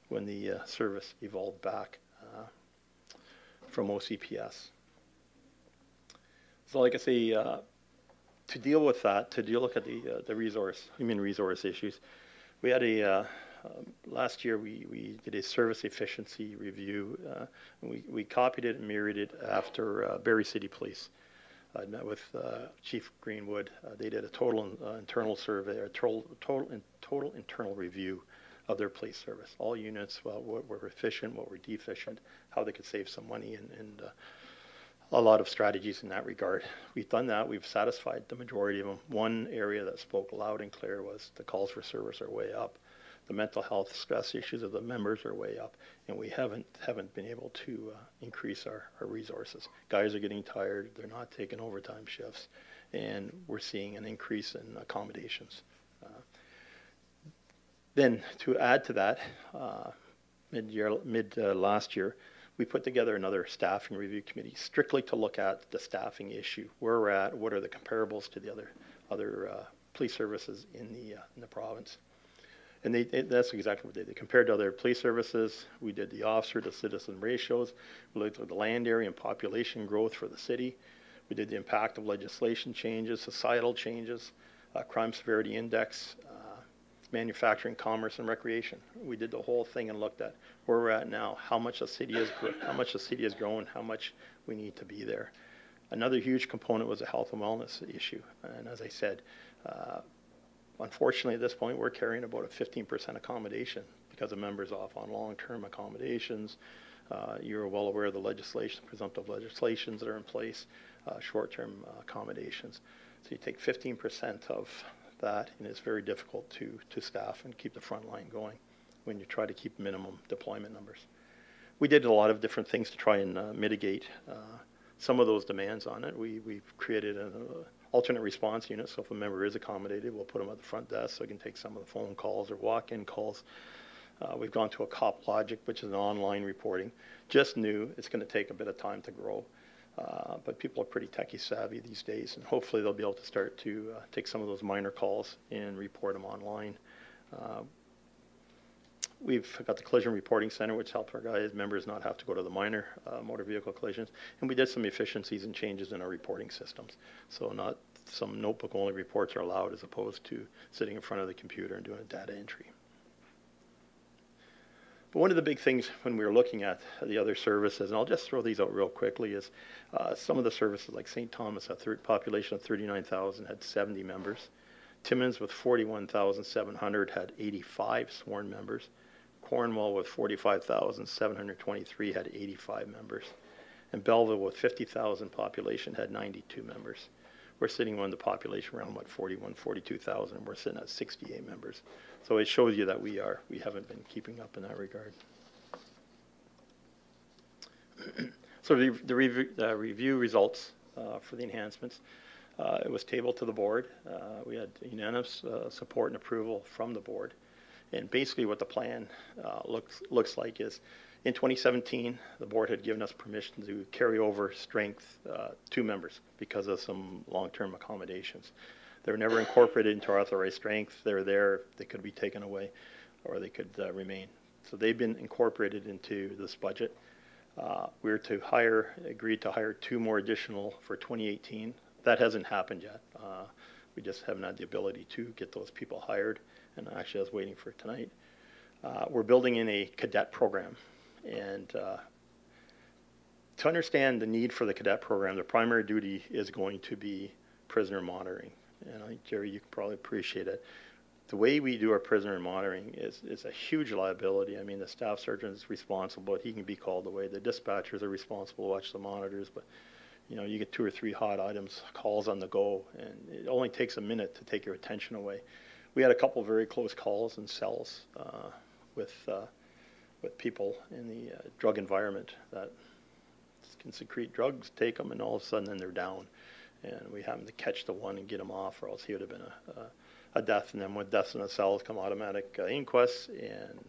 Speaker 8: when the service evolved back from OCPS. So like I say, to deal with that, to look at the human resource issues, we had last year we did a service efficiency review. And we copied it and mirrored it after Barrie City Police. I met with Chief Greenwood. They did a total internal survey, a total internal review of their police service. All units, what were efficient, what were deficient, how they could save some money, and a lot of strategies in that regard. We've done that. We've satisfied the majority of them. One area that spoke loud and clear was the calls for service are way up. the mental health stress issues of the members are way up, and we haven't been able to increase our resources. Guys are getting tired, they're not taking overtime shifts, and we're seeing an increase in accommodations. Then to add to that, mid last year, we put together another staffing review committee strictly to look at the staffing issue, where we're at, what are the comparables to the other police services in the province. And that's exactly what they did. Compared to other police services, we did the officer to citizen ratios, we looked at the land area and population growth for the city, we did the impact of legislation changes, societal changes, crime severity index, manufacturing, commerce, and recreation. We did the whole thing and looked at where we're at now, how much the city has grown, how much we need to be there. Another huge component was a health and wellness issue, and as I said, unfortunately at this point we're carrying about a 15% accommodation because of members off on long-term accommodations. You're well aware of the legislation, presumptive legislations that are in place, short-term accommodations. So you take 15% of that, and it's very difficult to staff and keep the front line going when you try to keep minimum deployment numbers. We did a lot of different things to try and mitigate some of those demands on it. We've created an alternate response unit, so if a member is accommodated, we'll put them at the front desk so they can take some of the phone calls or walk-in calls. We've gone to a COP Logic, which is an online reporting. Just new, it's going to take a bit of time to grow. But people are pretty techie savvy these days, and hopefully they'll be able to start to take some of those minor calls and report them online. We've got the Collision Reporting Center, which helps our guys, members not have to go to the minor motor vehicle collisions. And we did some efficiencies and changes in our reporting systems. So not some notebook-only reports are allowed as opposed to sitting in front of the computer and doing a data entry. But one of the big things when we were looking at the other services, and I'll just throw these out real quickly, is some of the services like St. Thomas, a population of 39,000, had 70 members. Timmins with 41,700 had 85 sworn members. Cornwall with 45,723 had 85 members. And Belleville with 50,000 population had 92 members. We're sitting on the population around, 42,000. We're sitting at 68 members. So it shows you that we haven't been keeping up in that regard. So the review results for the enhancements, it was tabled to the board. We had unanimous support and approval from the board. And basically what the plan looks like is, in 2017, the board had given us permission to carry over strength 2 members because of some long-term accommodations. They were never incorporated into our authorized strength. They're there. They could be taken away or they could remain. So they've been incorporated into this budget. We're to agreed to hire 2 more additional for 2018. That hasn't happened yet. We just haven't had the ability to get those people hired. And actually I was waiting for it tonight. We're building in a cadet program. And to understand the need for the cadet program, the primary duty is going to be prisoner monitoring. And I think, Jerry, you can probably appreciate it. The way we do our prisoner monitoring is a huge liability. I mean, the staff sergeant is responsible, but he can be called away. The dispatchers are responsible to watch the monitors, but you get 2 or 3 hot items, calls on the go, and it only takes a minute to take your attention away. We had a couple of very close calls in cells with people in the drug environment that can secrete drugs, take them, and all of a sudden then they're down. And we happened to catch the one and get him off, or else he would have been a death. And then with deaths in the cells come automatic inquests and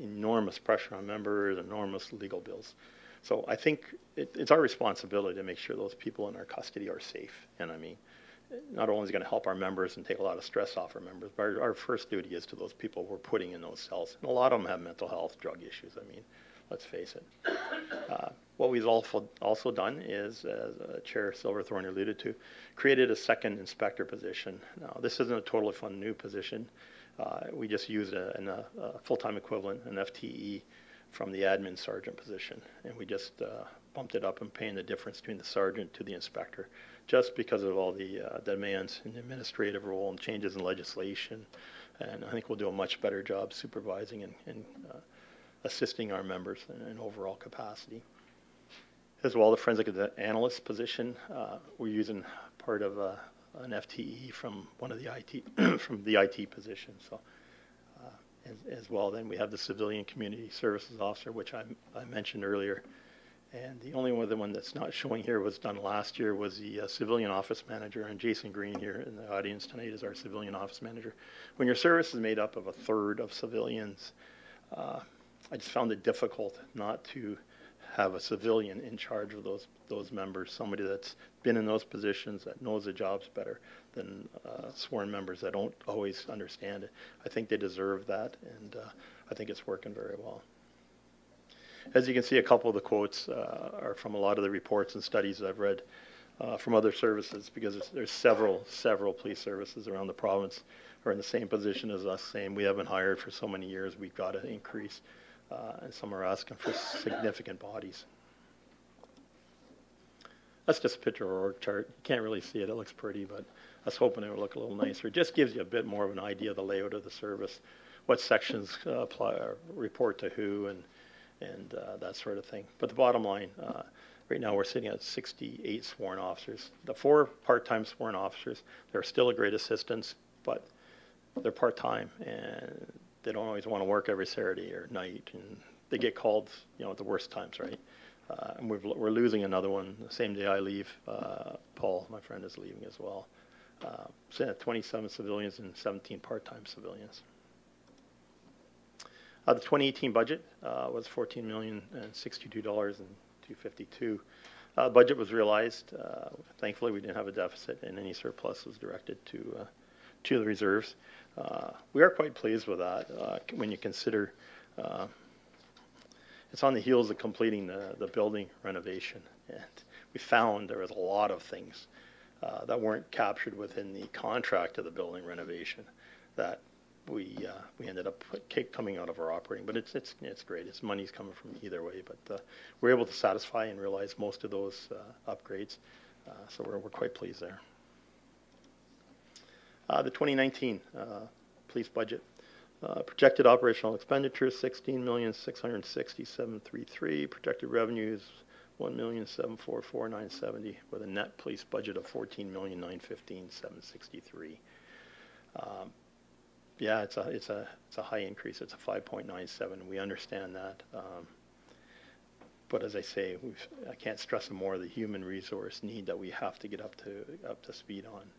Speaker 8: enormous pressure on members, enormous legal bills. So I think it's our responsibility to make sure those people in our custody are safe. And I mean, not only is it going to help our members and take a lot of stress off our members, but our first duty is to those people we're putting in those cells. And a lot of them have mental health, drug issues. I mean, let's face it. What we've also done is, as Chair Silverthorne alluded to, created a second inspector position. Now, this isn't a totally fun new position. We just used a full-time equivalent, an FTE, from the admin sergeant position, and we just bumped it up and paying the difference between the sergeant to the inspector, just because of all the demands in the administrative role and changes in legislation. And I think we'll do a much better job supervising and assisting our members in an overall capacity. As well, the forensic analyst position, we're using part of an FTE from one of the IT from the IT position. So, as well. Then we have the Civilian Community Services Officer, which I mentioned earlier. And the only other one that's not showing here was done last year was the Civilian Office Manager, and Jason Green here in the audience tonight is our Civilian Office Manager. When your service is made up of a third of civilians, I just found it difficult not to have a civilian in charge of those members, somebody that's been in those positions, that knows the jobs better than sworn members that don't always understand it. I think they deserve that, and I think it's working very well. As you can see, a couple of the quotes are from a lot of the reports and studies I've read from other services, because there's several police services around the province are in the same position as us, saying we haven't hired for so many years, we've got to increase, and some are asking for significant bodies. That's just a picture of our org chart. You can't really see it, it looks pretty, but I was hoping it would look a little nicer. It just gives you a bit more of an idea of the layout of the service, what sections report to who, and that sort of thing. But the bottom line, right now we're sitting at 68 sworn officers. The 4 part-time sworn officers, they're still a great assistance, but they're part-time and they don't always want to work every Saturday or night, and they get called, at the worst times, right? And we're losing another one the same day I leave. Paul, my friend, is leaving as well. Sitting at 27 civilians and 17 part-time civilians. The 2018 budget was $14,062,252. Budget was realized. Thankfully, we didn't have a deficit, and any surplus was directed to the reserves. We are quite pleased with that when you consider it's on the heels of completing the building renovation, and we found there was a lot of things that weren't captured within the contract of the building renovation that we ended up coming out of our operating, but it's great. It's money's coming from either way, but we're able to satisfy and realize most of those upgrades, so we're quite pleased there. The 2019 police budget, projected operational expenditures $16,667,333, projected revenues $1,744,970, with a net police budget of $14,915,763. Yeah, it's a high increase. It's a 5.97. We understand that, but as I say, I can't stress more the human resource need that we have to get up to speed on.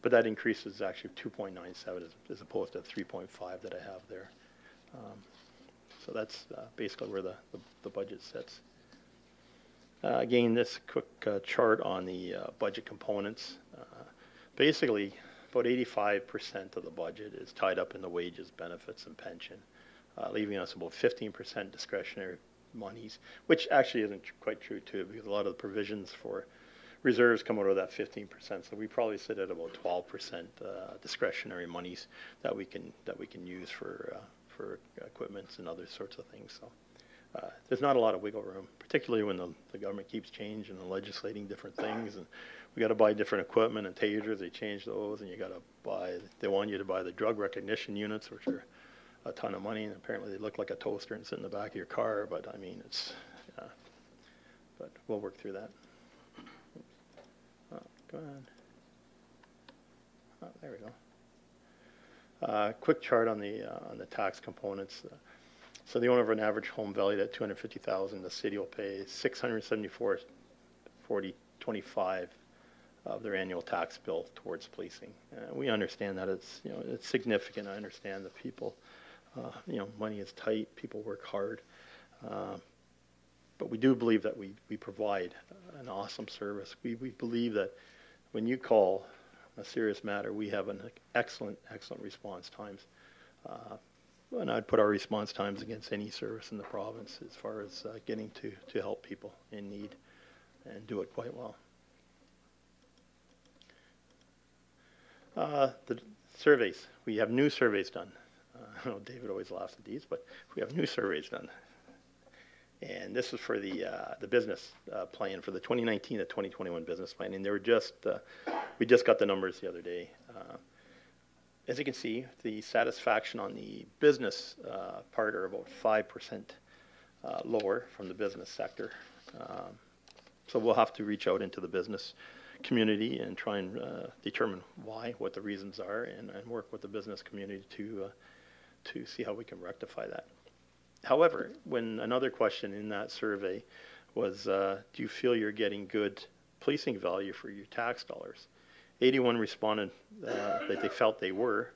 Speaker 8: But that increase is actually 2.97 as opposed to 3.5 that I have there. So that's basically where the budget sits. Again, this quick chart on the budget components. Basically, about 85% of the budget is tied up in the wages, benefits, and pension, leaving us about 15% discretionary monies, which actually isn't quite true too, because a lot of the provisions for reserves come out of that 15%. So we probably sit at about 12% discretionary monies that we can use for equipments and other sorts of things. So there's not a lot of wiggle room, particularly when the government keeps changing and legislating different things, and we got to buy different equipment and tasers. They change those, and you got to buy. They want you to buy the drug recognition units, which are a ton of money, and apparently they look like a toaster and sit in the back of your car. But I mean, it's. But we'll work through that. Go ahead. Oh, there we go. Quick chart on the tax components. So the owner of an average home valued at $250,000, the city will pay $674.25 of their annual tax bill towards policing. We understand that it's significant. I understand that people, money is tight. People work hard, but we do believe that we provide an awesome service. We believe that when you call a serious matter, we have an excellent response times. And I'd put our response times against any service in the province as far as getting to help people in need, and do it quite well. The surveys. We have new surveys done. I know David always laughs at these, but we have new surveys done. And this is for the business plan for the 2019 to 2021 business plan. And they were we just got the numbers the other day. As you can see, the satisfaction on the business part are about 5% lower from the business sector. So we'll have to reach out into the business community and try and determine what the reasons are, and work with the business community to to see how we can rectify that. However, when another question in that survey was, do you feel you're getting good policing value for your tax dollars? 81 responded that they felt they were,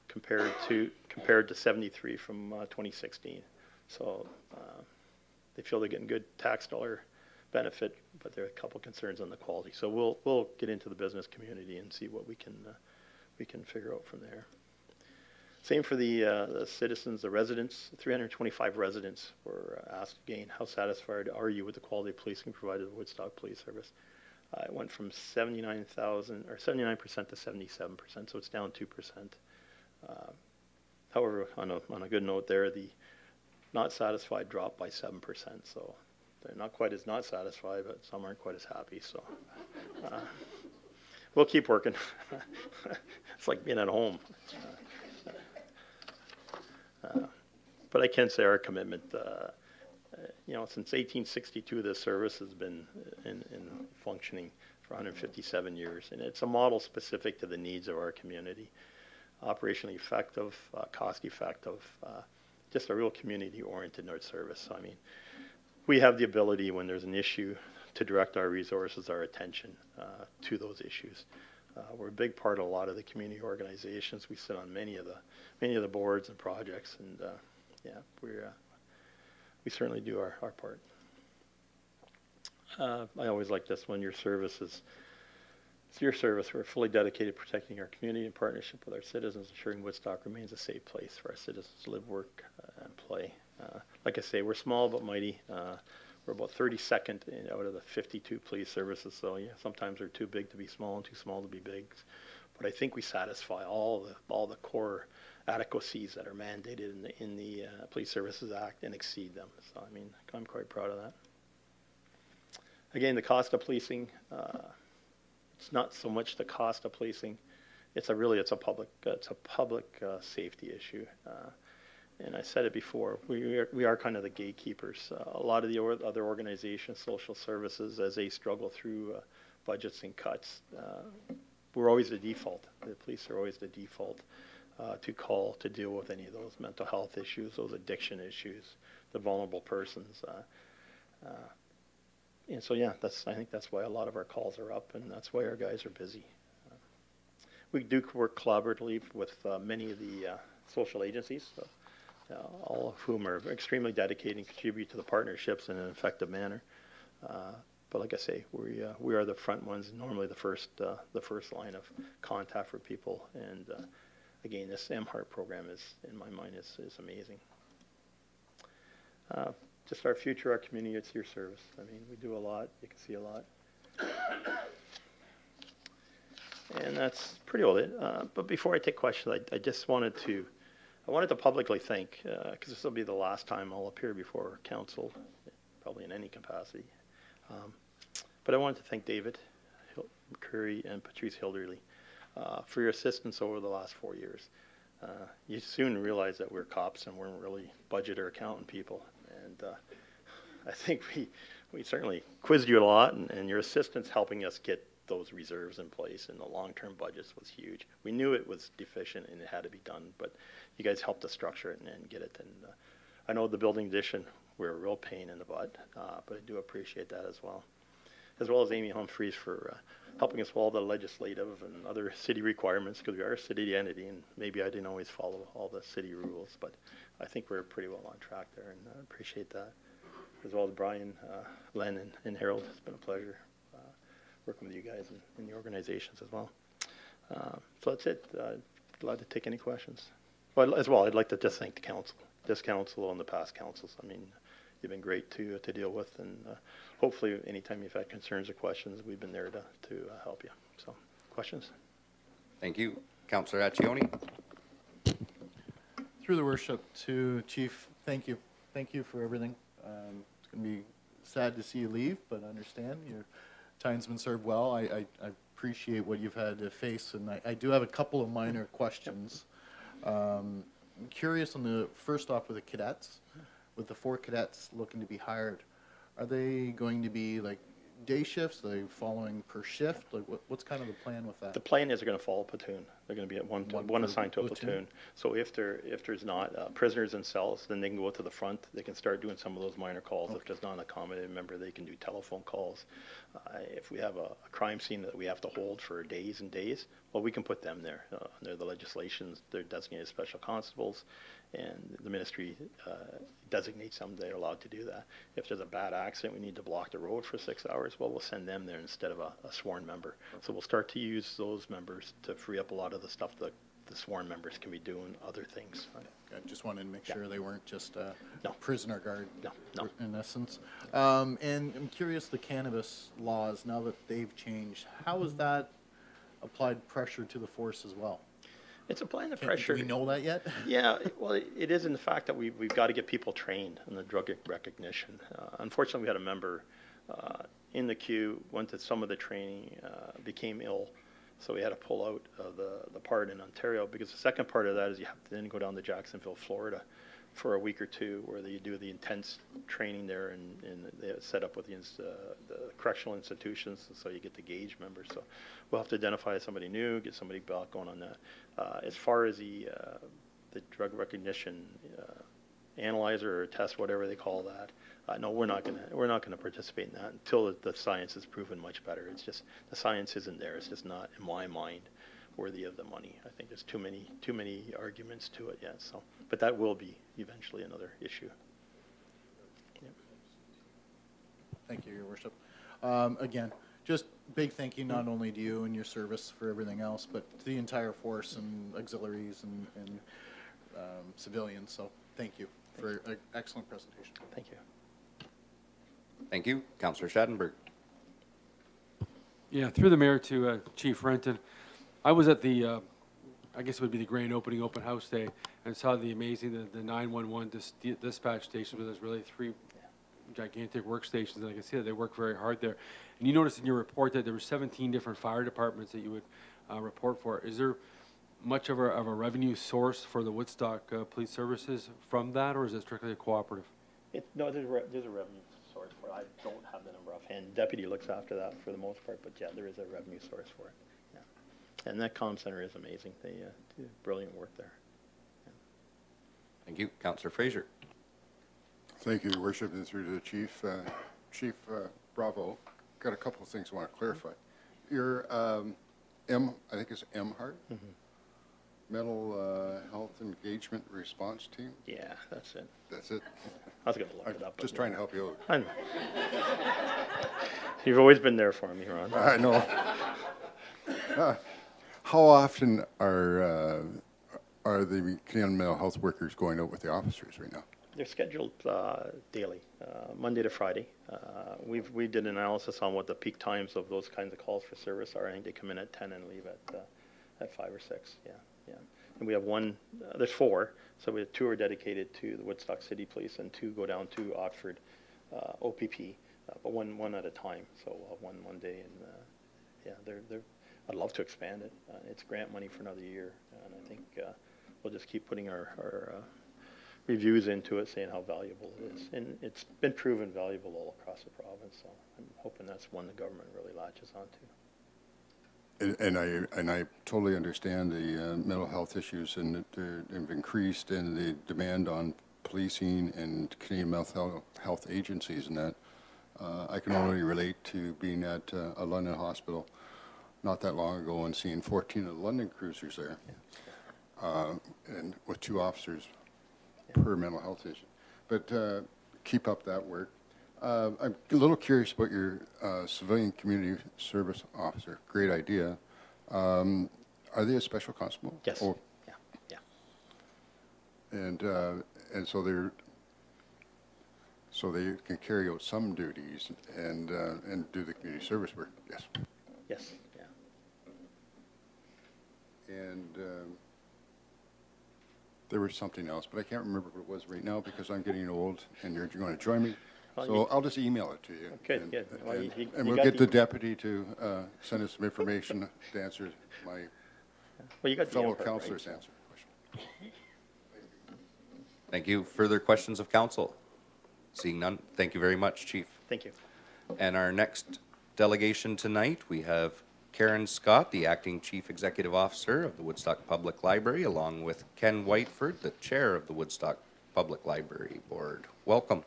Speaker 8: compared to 73 from 2016. So they feel they're getting good tax dollar benefit, but there are a couple concerns on the quality. So we'll get into the business community and see what we can figure out from there. Same for the citizens, the residents. 325 residents were asked again, how satisfied are you with the quality of policing provided by the Woodstock Police Service? It went from 79% to 77%, so it's down 2%. However, on a good note there, the not satisfied dropped by 7%, so they're not quite as not satisfied, but some aren't quite as happy, so we'll keep working. It's like being at home. But I can say our commitment, since 1862, this service has been in functioning for 157 years, and it's a model specific to the needs of our community. Operationally effective, cost effective, just a real community-oriented service. So, I mean, we have the ability when there's an issue to direct our resources, our attention to those issues. We're a big part of a lot of the community organizations. We sit on many of the boards and projects, and we certainly do our part. I always like this one. It's your service. We're fully dedicated to protecting our community in partnership with our citizens, ensuring Woodstock remains a safe place for our citizens to live, work, and play. Like I say, we're small but mighty. We're about 32nd out of the 52 police services, so yeah, sometimes we're too big to be small and too small to be big. But I think we satisfy all the core adequacies that are mandated in the Police Services Act and exceed them. So I mean, I'm quite proud of that. Again, the cost of policing. It's not so much the cost of policing. It's a public safety issue. And I said it before, we are kind of the gatekeepers. A lot of the other organizations, social services, as they struggle through budgets and cuts, we're always the default. The police are always the default to call to deal with any of those mental health issues, those addiction issues, the vulnerable persons. And so, yeah, I think that's why a lot of our calls are up, and that's why our guys are busy. We do work collaboratively with many of the social agencies. So, all of whom are extremely dedicated and contribute to the partnerships in an effective manner. But like I say, we are the front ones, normally the first line of contact for people. And again, this MHEART program in my mind, is amazing. Just our future, our community, it's your service. I mean, we do a lot. You can see a lot. And that's pretty all it. But before I take questions, I just wanted to publicly thank, because this will be the last time I'll appear before council, probably in any capacity. But I wanted to thank David Curry and Patrice Hilderly for your assistance over the last 4 years. You soon realized that we're cops and weren't really budget or accountant people. And I think we certainly quizzed you a lot, and your assistance helping us get those reserves in place and the long-term budgets was huge. We knew it was deficient and it had to be done, but you guys helped us structure it and get it. And I know the building addition, we're a real pain in the butt, but I do appreciate that as well as Amy Humphreys for helping us with all the legislative and other city requirements, because we are a city entity, and maybe I didn't always follow all the city rules, but I think we're pretty well on track there, and I appreciate that. As well as Brian, Len, and Harold. It's been a pleasure working with you guys in the organizations as well. So that's it. Glad to take any questions. Well, as well, I'd like to just thank the council, this council and the past councils. I mean, you've been great to deal with, and hopefully anytime you've had concerns or questions, we've been there to help you. So, questions?
Speaker 1: Thank you. Councillor Accioni.
Speaker 6: Through the worship to Chief, thank you. Thank you for everything. It's going to be sad to see you leave, but I understand your time's been served well. I appreciate what you've had to face, and I do have a couple of minor questions. I'm curious on first off with the cadets, with the 4 cadets looking to be hired, are they going to be like day shifts? Are they following per shift? Like what's kind of the plan with that?
Speaker 8: The plan is they're going to follow platoon. They're going to be at one
Speaker 6: One per
Speaker 8: assigned to a
Speaker 6: platoon?
Speaker 8: platoon. So if there's not prisoners in cells, then they can go to the front. They can start doing some of those minor calls. If there's not an accommodated member, they can do telephone calls. If we have a crime scene that we have to hold for days and days, well, we can put them there. Under the legislations, they're designated special constables, and the ministry designates them. They're allowed to do that. If there's a bad accident, we need to block the road for 6 hours, well, we'll send them there instead of a sworn member. So we'll start to use those members to free up a lot of the stuff that the sworn members can be doing other things.
Speaker 6: I just wanted to make sure they weren't just
Speaker 8: No.
Speaker 6: prisoner guard
Speaker 8: No.
Speaker 6: in essence. And I'm curious, the cannabis laws, now that they've changed, how has that applied pressure to the force as well?
Speaker 8: It's applying the
Speaker 6: Do
Speaker 8: pressure.
Speaker 6: we know that yet?
Speaker 8: Yeah, well, it is in the fact that we've got to get people trained in the drug recognition. Unfortunately, we had a member in the queue, went to some of the training, became ill, so we had to pull out of the part in Ontario, because the second part of that is you have to then go down to Jacksonville, Florida for a week or two, where you do the intense training there, and they set up with the correctional institutions, so you get the gauge members. So we'll have to identify somebody new, get somebody back going on that. As far as the drug recognition analyzer or test, whatever they call that, no, we're not gonna participate in that until the science is proven much better. It's just the science isn't there. It's just not, in my mind, worthy of the money. I think there's too many arguments to it yet. So, but that will be eventually another issue. Yeah.
Speaker 6: Thank you, Your Worship. Again, just big thank you not only to you and your service for everything else, but to the entire force and auxiliaries and civilians. So thank you for an excellent presentation.
Speaker 8: Thank you.
Speaker 1: Thank you. Councillor Schattenberg.
Speaker 9: Yeah, through the mayor to Chief Renton. I was at the, I guess it would be the grand opening open house day, and saw the amazing, the 911 dispatch station, where there's really 3 gigantic workstations, and I can see that they work very hard there. And you noticed in your report that there were 17 different fire departments that you would report for. Is there much of a revenue source for the Woodstock Police Services from that, or is it strictly a cooperative?
Speaker 8: No, there's a revenue source for it. I don't have the number offhand. Deputy looks after that for the most part, but yeah, there is a revenue source for it. Yeah. And that comm center is amazing. They do brilliant work there. Yeah.
Speaker 1: Thank you. Councillor Fraser.
Speaker 10: Thank you, Your Worship, and through to the Chief. Chief Bravo, got a couple of things I want to clarify. Your I think it's MHART, Mental Health Engagement Response Team?
Speaker 8: Yeah, that's it.
Speaker 10: That's it?
Speaker 8: I was going to look it up.
Speaker 10: Just trying to help you out.
Speaker 8: I know. You've always been there for me, Ron.
Speaker 10: I know. How often are the Canadian mental health workers going out with the officers right now?
Speaker 8: They're scheduled daily, Monday to Friday. We did an analysis on what the peak times of those kinds of calls for service are. I think they come in at 10 and leave at 5 or 6. Yeah. And we have one. There's 4. So we have 2 are dedicated to the Woodstock City Police, and 2 go down to Oxford OPP, but one at a time. So we'll have one day, and they're. I'd love to expand it. It's grant money for another year, and I think we'll just keep putting our reviews into it, saying how valuable it is. And it's been proven valuable all across the province, so I'm hoping that's one the government really latches onto.
Speaker 10: And I totally understand the mental health issues, and that they've increased, and the demand on policing and Canadian mental health agencies, and that I can only relate to being at a London hospital not that long ago and seeing 14 of the London cruisers there, and with 2 officers per mental health issue. But keep up that work. I'm a little curious about your civilian community service officer. Great idea. Are they a special constable?
Speaker 8: Yes.
Speaker 10: Oh,
Speaker 8: Yeah.
Speaker 10: and so they can carry out some duties and do the community service work. Yes.
Speaker 8: Yes. Yeah.
Speaker 10: And there was something else, but I can't remember what it was right now because I'm getting old, and you're going to join me.
Speaker 8: Well,
Speaker 10: So I'll just email it to you.
Speaker 8: Good, good. Well,
Speaker 10: And,
Speaker 8: you
Speaker 10: and we'll
Speaker 8: got
Speaker 10: get the
Speaker 8: the-
Speaker 10: deputy to send us some information to answer my
Speaker 8: Well, you got the
Speaker 10: fellow
Speaker 8: input, right?
Speaker 10: councillors' answer question.
Speaker 1: Thank you. Further questions of council? Seeing none, thank you very much, Chief.
Speaker 8: Thank you.
Speaker 1: And our next delegation tonight, we have Karen Scott, the Acting Chief Executive Officer of the Woodstock Public Library, along with Ken Whiteford, the Chair of the Woodstock Public Library Board. Welcome.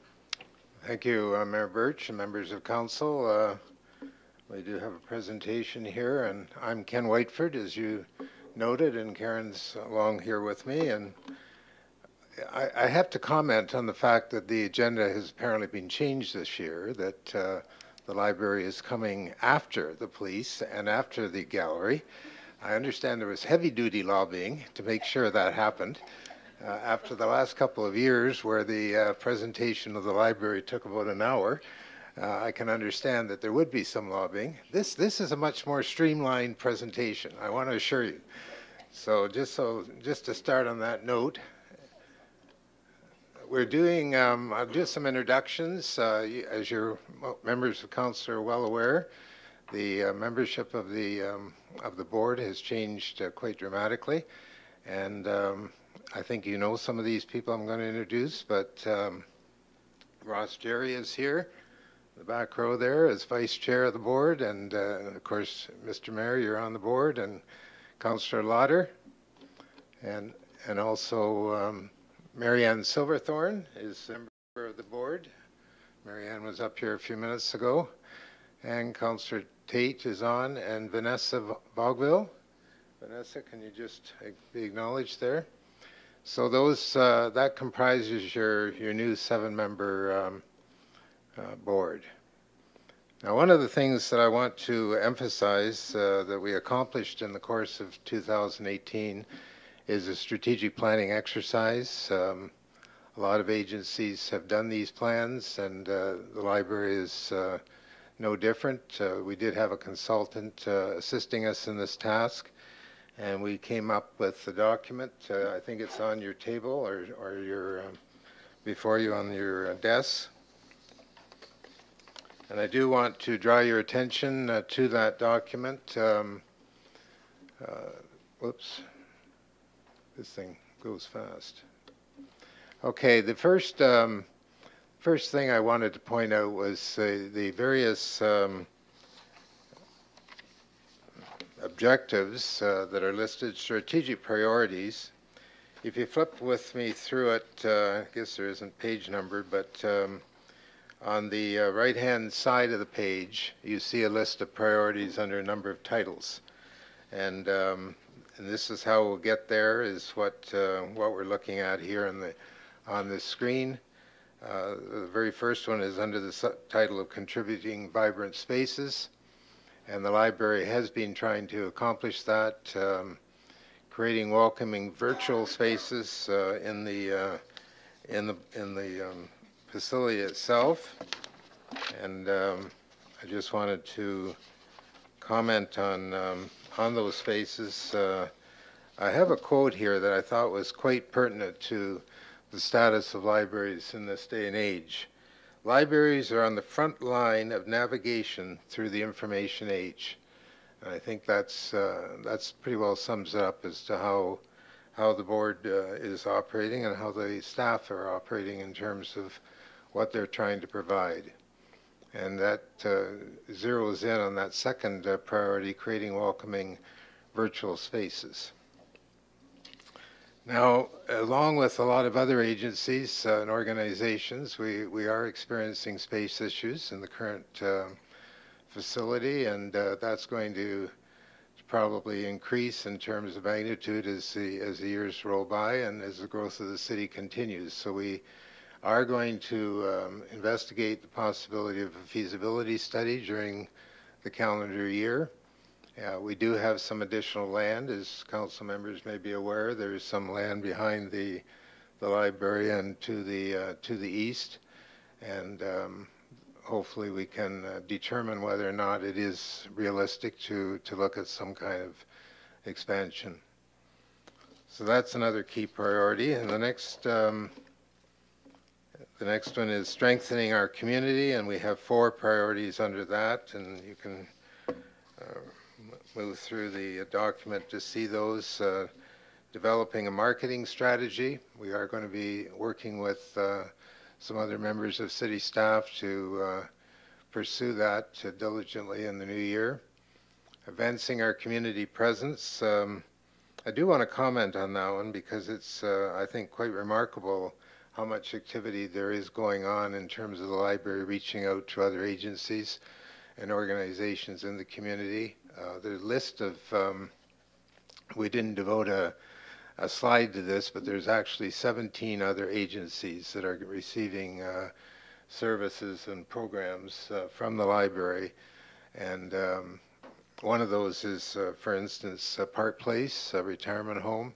Speaker 11: Thank you, Mayor Birch and members of council. We do have a presentation here, and I'm Ken Whiteford, as you noted, and Karen's along here with me. And I have to comment on the fact that the agenda has apparently been changed this year, that the library is coming after the police and after the gallery. I understand there was heavy-duty lobbying to make sure that happened. After the last couple of years where the presentation of the library took about an hour, I can understand that there would be some lobbying. This is a much more streamlined presentation, I want to assure you. So just to start on that note, we're doing I'll do some introductions. As your members of council are well aware, the membership of the board has changed quite dramatically, and I think you know some of these people I'm going to introduce, but Ross Jerry is here, the back row there, as vice chair of the board, and of course, Mr. Mayor, you're on the board, and Councillor Lauder, and also Marianne Silverthorne is a member of the board. Marianne was up here a few minutes ago, and Councillor Tate is on, and Vanessa Bogville. Vanessa, can you just be acknowledged there? So those that comprises your new 7-member board. Now, one of the things that I want to emphasize that we accomplished in the course of 2018 is a strategic planning exercise. A lot of agencies have done these plans, and the library is no different. We did have a consultant assisting us in this task, and we came up with the document. I think it's on your table or your before you on your desk. And I do want to draw your attention to that document. Whoops, this thing goes fast. Okay, the first thing I wanted to point out was the various objectives that are listed, strategic priorities. If you flip with me through it, I guess there isn't page number, but on the right-hand side of the page, you see a list of priorities under a number of titles. And this is how we'll get there, is what we're looking at here on the screen. The very first one is under the title of Contributing Vibrant Spaces. And the library has been trying to accomplish that, creating welcoming virtual spaces in the facility itself. And I just wanted to comment on those spaces. I have a quote here that I thought was quite pertinent to the status of libraries in this day and age. Libraries are on the front line of navigation through the information age. And I think that's pretty well sums it up as to how the board is operating and how the staff are operating in terms of what they're trying to provide. And that zeroes in on that second priority, creating welcoming virtual spaces. Now, along with a lot of other agencies and organizations, we are experiencing space issues in the current facility, and that's going to probably increase in terms of magnitude as the years roll by and as the growth of the city continues. So we are going to investigate the possibility of a feasibility study during the calendar year. We do have some additional land, as council members may be aware. There is some land behind the library and to the east, and hopefully we can determine whether or not it is realistic to look at some kind of expansion. So that's another key priority. And the next one is strengthening our community, and we have 4 priorities under that, and you can move through the document to see those. Developing a marketing strategy. We are going to be working with some other members of city staff to pursue that diligently in the new year. advancing our community presence. I do want to comment on that one because it's, I think, quite remarkable how much activity there is going on in terms of the library reaching out to other agencies and organizations in the community. The list of, we didn't devote a slide to this, but there's actually 17 other agencies that are receiving services and programs from the library. And one of those is, for instance, Park Place, a retirement home,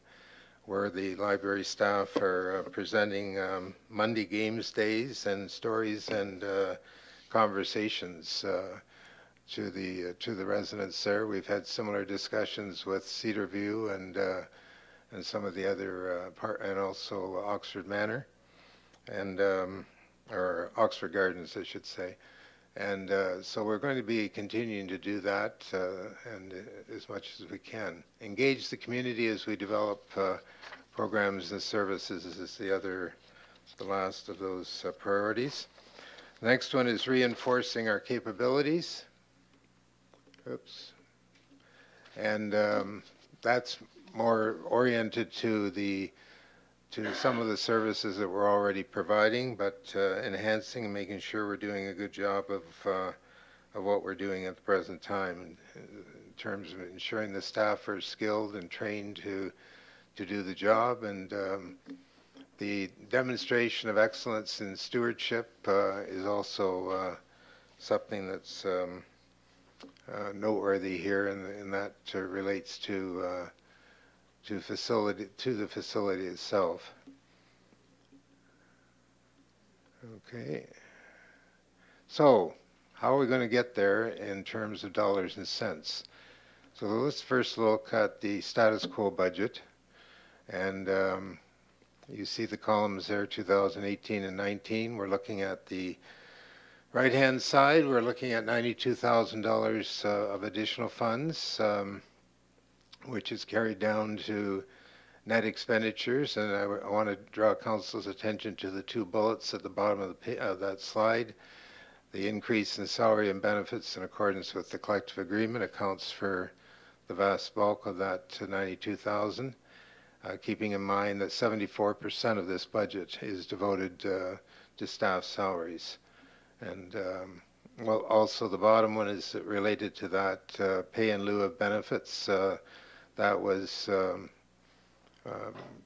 Speaker 11: where the library staff are presenting Monday games days and stories and conversations to the residents there. We've had similar discussions with Cedar View and some of the other and also Oxford Manor and or Oxford Gardens, I should say. And so we're going to be continuing to do that and as much as we can. Engage the community as we develop programs and services is the last of those priorities. The next one is reinforcing our capabilities. Oops. And that's more oriented to some of the services that we're already providing, but enhancing and making sure we're doing a good job of what we're doing at the present time in terms of ensuring the staff are skilled and trained to do the job. And the demonstration of excellence in stewardship is also something that's noteworthy here, and that relates to the facility itself. Okay. So, how are we going to get there in terms of dollars and cents? So let's first look at the status quo budget, and you see the columns there, 2018 and 19. We're looking at the right-hand side. We're looking at $92,000 of additional funds. Which is carried down to net expenditures, and I want to draw council's attention to the two bullets at the bottom of that slide. The increase in salary and benefits in accordance with the collective agreement accounts for the vast bulk of that $92,000, keeping in mind that 74% of this budget is devoted to staff salaries. And well, also the bottom one is related to that pay in lieu of benefits. That was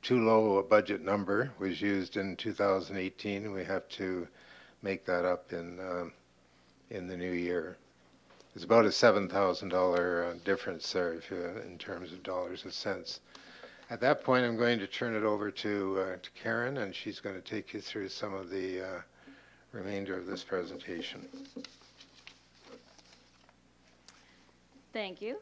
Speaker 11: too low a budget number, was used in 2018, and we have to make that up in the new year. It's about a $7,000 difference there in terms of dollars and cents. At that point, I'm going to turn it over to Karen, and she's going to take you through some of the remainder of this presentation.
Speaker 2: Thank you.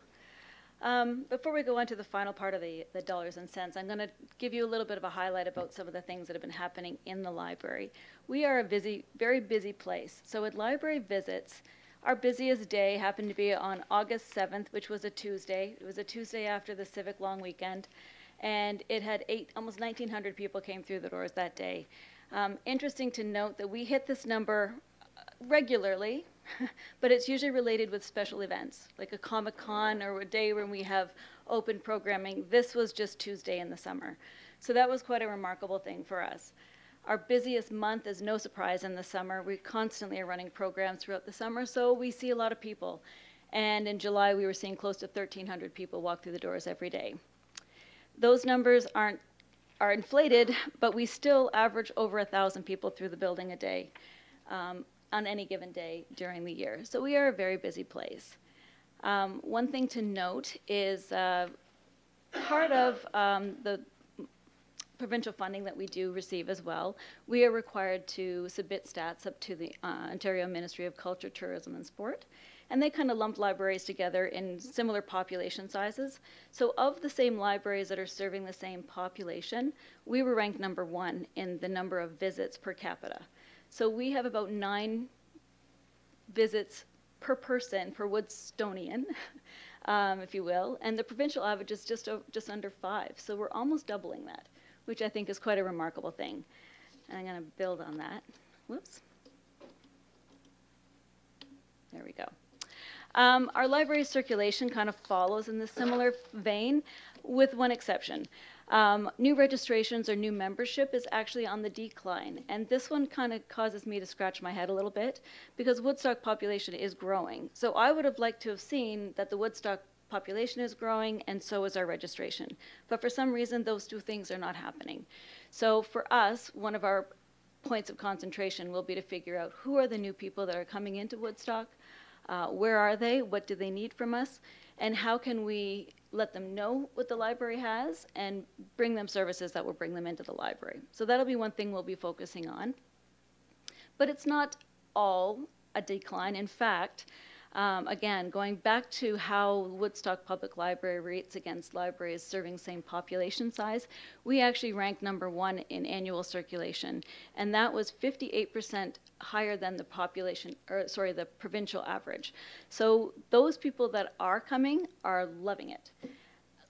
Speaker 2: Before we go on to the final part of the dollars and cents, I'm going to give you a little bit of a highlight about some of the things that have been happening in the library. We are a very busy place. So at library visits, our busiest day happened to be on August 7th, which was a Tuesday. It was a Tuesday after the Civic Long Weekend, and it had almost 1,900 people came through the doors that day. Interesting to note that we hit this number regularly, but it's usually related with special events, like a Comic-Con or a day when we have open programming. This was just Tuesday in the summer. So that was quite a remarkable thing for us. Our busiest month is no surprise in the summer. We constantly are running programs throughout the summer, so we see a lot of people. And in July, we were seeing close to 1,300 people walk through the doors every day. Those numbers are inflated, but we still average over 1,000 people through the building a day. On any given day during the year. So we are a very busy place. One thing to note is part of the provincial funding that we do receive as well, we are required to submit stats up to the Ontario Ministry of Culture, Tourism and Sport, and they kind of lump libraries together in similar population sizes. So of the same libraries that are serving the same population, we were ranked number 1 in the number of visits per capita. So we have about 9 visits per person, per Woodstonian, if you will, and the provincial average is just under 5. So we're almost doubling that, which I think is quite a remarkable thing. And I'm going to build on that. Whoops. There we go.
Speaker 12: Our library circulation kind of follows in this similar vein, with one exception. New registrations or new membership is actually on the decline, and this one kind of causes me to scratch my head a little bit because Woodstock population is growing. So I would have liked to have seen that the Woodstock population is growing and so is our registration. But for some reason, those two things are not happening. So for us, one of our points of concentration will be to figure out who are the new people that are coming into Woodstock, where are they, what do they need from us, and how can we let them know what the library has and bring them services that will bring them into the library. So that'll be one thing we'll be focusing on. But it's not all a decline. In fact, again, going back to how Woodstock Public Library rates against libraries serving same population size, we actually ranked #1 in annual circulation, and that was 58% higher than the the provincial average. So those people that are coming are loving it.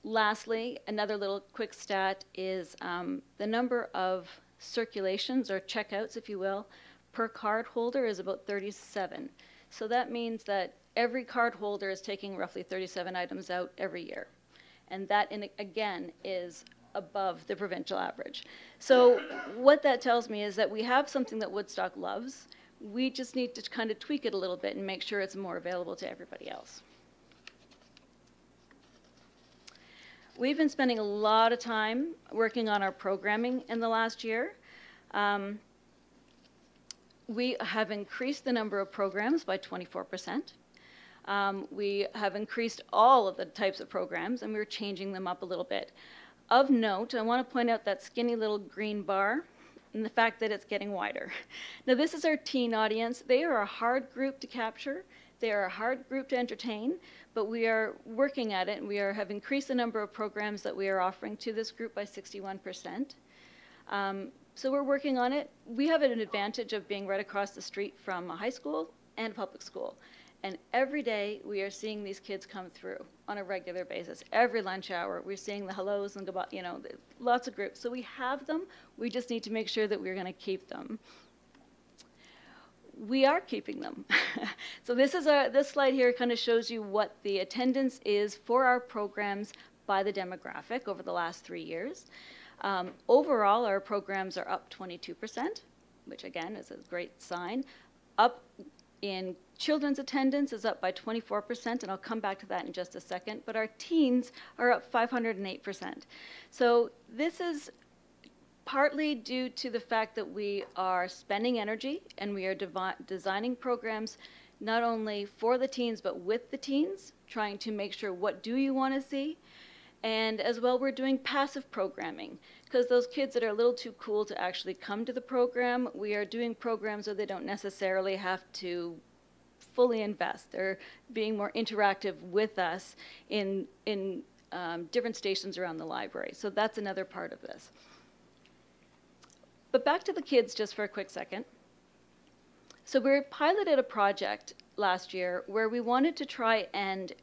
Speaker 12: Lastly, another little quick stat is the number of circulations or checkouts, if you will, per card holder is about 37. So that means that every card holder is taking roughly 37 items out every year. And that, again, is above the provincial average. So what that tells me is that we have something that Woodstock loves. We just need to kind of tweak it a little bit and make sure it's more available to everybody else. We've been spending a lot of time working on our programming in the last year. We have increased the number of programs by 24%. We have increased all of the types of programs, and we're changing them up a little bit. Of note, I want to point out that skinny little green bar and the fact that it's getting wider. Now, this is our teen audience. They are a hard group to capture. They are a hard group to entertain, but we are working at it, and we have increased the number of programs that we are offering to this group by 61%. So we're working on it. We have an advantage of being right across the street from a high school and a public school. And every day we are seeing these kids come through on a regular basis. Every lunch hour, we're seeing the hellos and goodbye, lots of groups. So we have them. We just need to make sure that we're going to keep them. We are keeping them. So this slide here kind of shows you what the attendance is for our programs by the demographic over the last 3 years. Overall, our programs are up 22%, which again is a great sign. Up in children's attendance is up by 24%, and I'll come back to that in just a second, but our teens are up 508%. So this is partly due to the fact that we are spending energy and we are designing programs not only for the teens but with the teens, trying to make sure what do you want to see. And as well, we're doing passive programming because those kids that are a little too cool to actually come to the program, we are doing programs where they don't necessarily have to fully invest. They're being more interactive with us in different stations around the library. So that's another part of this. But back to the kids just for a quick second. So we piloted a project last year where we wanted to try and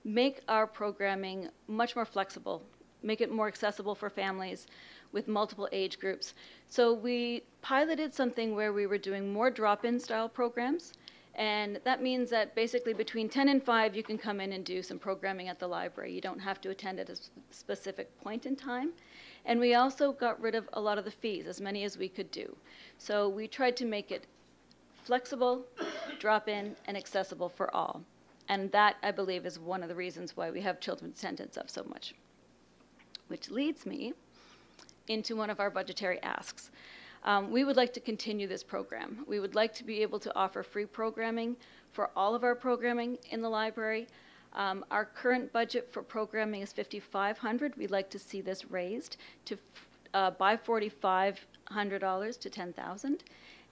Speaker 12: make our programming much more flexible, make it more accessible for families with multiple age groups. So we piloted something where we were doing more drop-in style programs, and that means that basically between 10 and 5 you can come in and do some programming at the library. You don't have to attend at a specific point in time. And we also got rid of a lot of the fees, as many as we could do. So we tried to make it flexible, drop-in, and accessible for all. And that, I believe, is one of the reasons why we have children's attendance up so much. Which leads me into one of our budgetary asks. We would like to continue this program. We would like to be able to offer free programming for all of our programming in the library. Our current budget for programming is $5,500. We'd like to see this raised to by $4,500 to $10,000.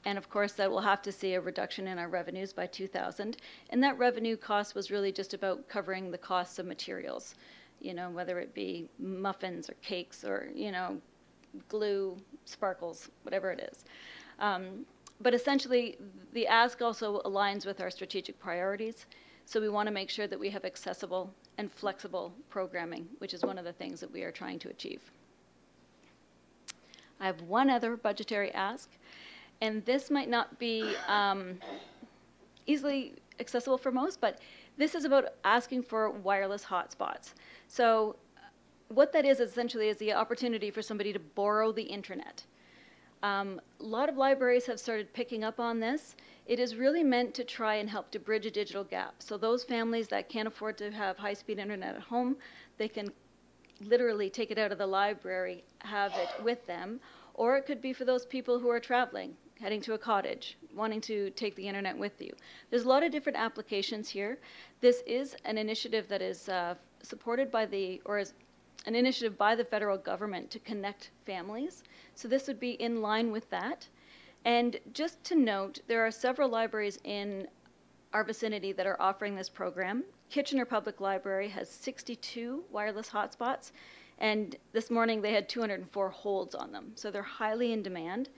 Speaker 12: And of course, that will have to see a reduction in our revenues by $2,000. And that revenue cost was really just about covering the costs of materials, whether it be muffins or cakes or, glue, sparkles, whatever it is. But essentially, the ask also aligns with our strategic priorities. So we want to make sure that we have accessible and flexible programming, which is one of the things that we are trying to achieve. I have one other budgetary ask. And this might not be easily accessible for most, but this is about asking for wireless hotspots. So what that is essentially is the opportunity for somebody to borrow the internet. A lot of libraries have started picking up on this. It is really meant to try and help to bridge a digital gap. So those families that can't afford to have high-speed internet at home, they can literally take it out of the library, have it with them, or it could be for those people who are traveling, heading to a cottage, wanting to take the internet with you. There's a lot of different applications here. This is an initiative that is supported by is an initiative by the federal government to connect families. So this would be in line with that. And just to note, there are several libraries in our vicinity that are offering this program. Kitchener Public Library has 62 wireless hotspots, and this morning they had 204 holds on them. So they're highly in demand.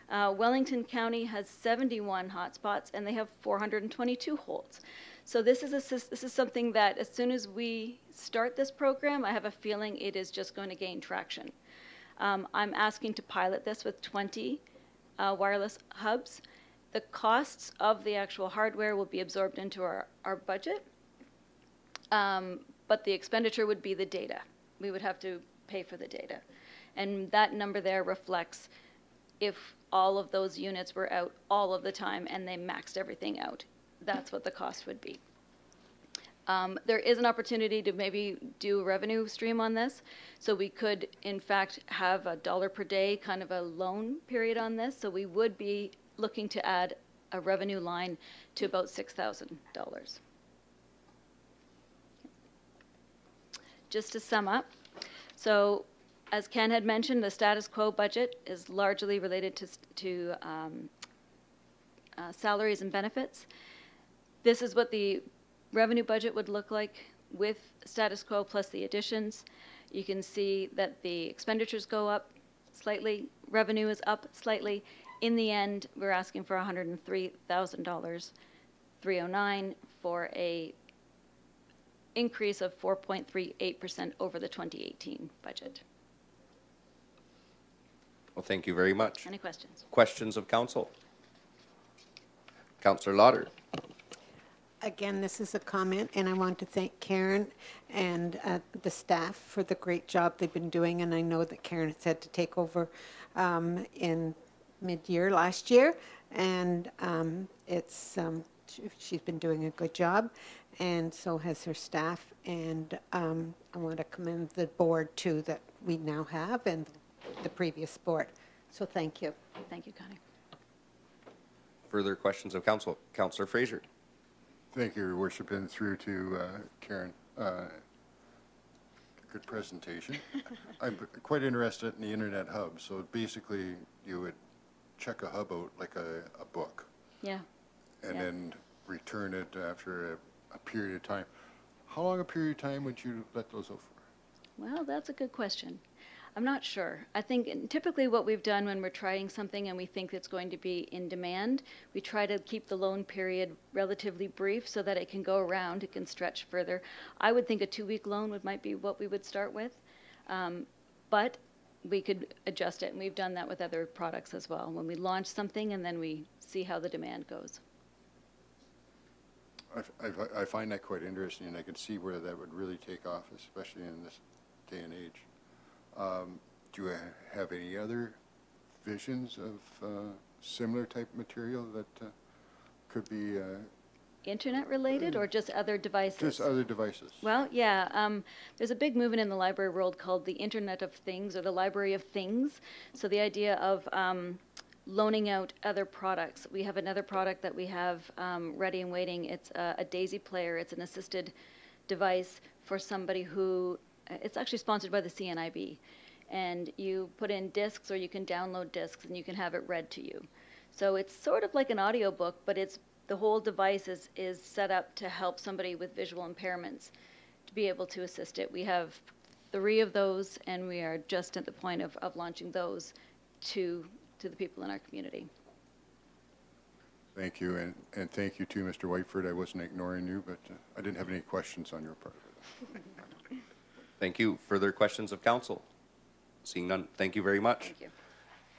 Speaker 12: Wellington County has 71 hotspots, and they have 422 holds. So this is something that as soon as we start this program, I have a feeling it is just going to gain traction. I'm asking to pilot this with 20 wireless hubs. The costs of the actual hardware will be absorbed into our budget, but the expenditure would be the data. We would have to pay for the data. And that number there reflects if all of those units were out all of the time and they maxed everything out. That's what the cost would be. There is an opportunity to maybe do a revenue stream on this. So we could, in fact, have $1 per day kind of a loan period on this. So we would be looking to add a revenue line to about $6,000. Just to sum up, so as Ken had mentioned, the status quo budget is largely related to salaries and benefits. This is what the revenue budget would look like with status quo plus the additions. You can see that the expenditures go up slightly, revenue is up slightly. In the end, we're asking for $103,000, 309 for a increase of 4.38% over the 2018 budget.
Speaker 1: Well, thank you very much.
Speaker 12: Any questions?
Speaker 1: Questions of council? Councillor Lauder.
Speaker 5: Again, this is a comment, and I want to thank Karen and the staff for the great job they've been doing. And I know that Karen has had to take over in mid-year last year, and she's been doing a good job, and so has her staff. And I want to commend the board too that we now have, and the previous board. So thank you.
Speaker 12: Thank you, Connie.
Speaker 1: Further questions of council? Councillor Fraser.
Speaker 10: Thank you, Your Worship, and through to Karen. Good presentation. I'm quite interested in the Internet Hub. So basically, you would check a hub out like a book.
Speaker 12: Yeah.
Speaker 10: And then return it after a period of time. How long a period of time would you let those out for?
Speaker 12: Well, that's a good question. I'm not sure. I think typically what we've done when we're trying something and we think it's going to be in demand, we try to keep the loan period relatively brief so that it can go around, it can stretch further. I would think a 2-week loan might be what we would start with, but we could adjust it, and we've done that with other products as well. When we launch something and then we see how the demand goes.
Speaker 10: I find that quite interesting, and I can see where that would really take off, especially in this day and age. Do you have any other visions of similar type material that could be
Speaker 12: Internet related or just other devices?
Speaker 10: just other devices?
Speaker 12: Well, yeah. There's a big movement in the library world called the Internet of Things, or the Library of Things. So the idea of loaning out other products. We have another product that we have ready and waiting. It's a daisy player. It's an assisted device for somebody who, it's actually sponsored by the CNIB. And you put in discs, or you can download discs, and you can have it read to you. So it's sort of like an audiobook, but the whole device is set up to help somebody with visual impairments to be able to assist it. We have 3 of those, and we are just at the point of launching those to the people in our community.
Speaker 10: Thank you, and thank you too, Mr. Whiteford. I wasn't ignoring you, but I didn't have any questions on your part.
Speaker 1: Thank you. Further questions of council? Seeing none, thank you very much.
Speaker 12: Thank you.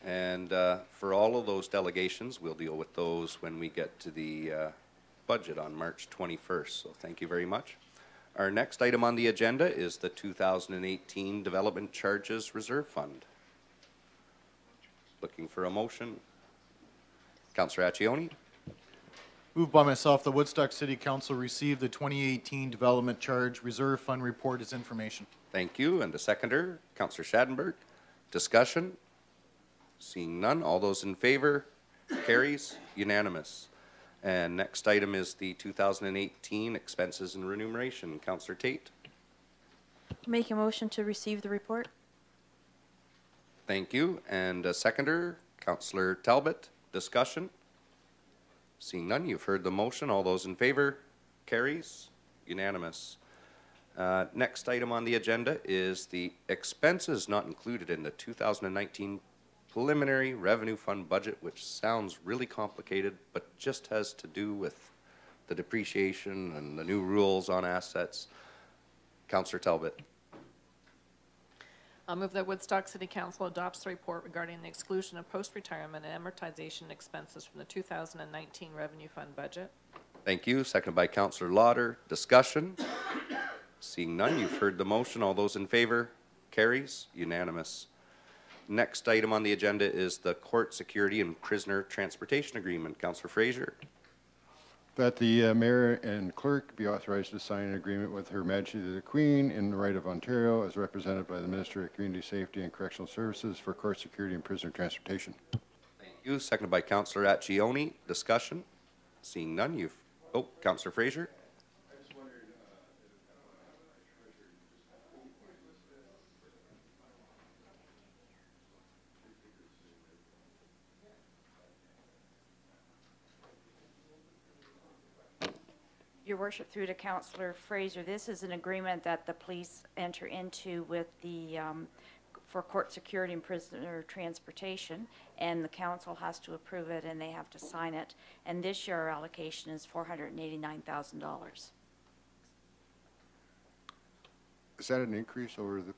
Speaker 1: And for all of those delegations, we'll deal with those when we get to the budget on March 21st, so thank you very much. Our next item on the agenda is the 2018 Development Charges Reserve Fund. Looking for a motion. Councillor Accioni.
Speaker 6: Moved by myself, the Woodstock City Council received the 2018 Development Charge Reserve Fund report as information.
Speaker 1: Thank you. And the seconder, Councillor Schadenberg. Discussion? Seeing none, all those in favor? Carries. Unanimous. And next item is the 2018 Expenses and Remuneration. Councillor Tate.
Speaker 2: Make a motion to receive the report.
Speaker 1: Thank you. And a seconder, Councillor Talbot. Discussion? Seeing none, you've heard the motion. All those in favor? Carries. Unanimous. Next item on the agenda is the expenses not included in the 2019 preliminary revenue fund budget, which sounds really complicated, but just has to do with the depreciation and the new rules on assets. Councillor Talbot.
Speaker 13: I'll move that Woodstock City Council adopts the report regarding the exclusion of post-retirement and amortization expenses from the 2019 revenue fund budget.
Speaker 1: Thank you. Seconded by Councillor Lauder. Discussion? Seeing none, you've heard the motion. All those in favor? Carries. Unanimous. Next item on the agenda is the Court Security and Prisoner Transportation Agreement. Councillor Fraser.
Speaker 10: That the mayor and clerk be authorized to sign an agreement with Her Majesty the Queen in the right of Ontario as represented by the Minister of Community Safety and Correctional Services for court security and prisoner transportation.
Speaker 1: Thank you. Seconded by Councillor Accioni. Discussion? Seeing none, Councillor Fraser.
Speaker 14: Your Worship, through to Councillor Fraser, this is an agreement that the police enter into with the, for court security and prisoner transportation, and the council has to approve it and they have to sign it. And this year our allocation is $489,000.
Speaker 10: Is that an increase over the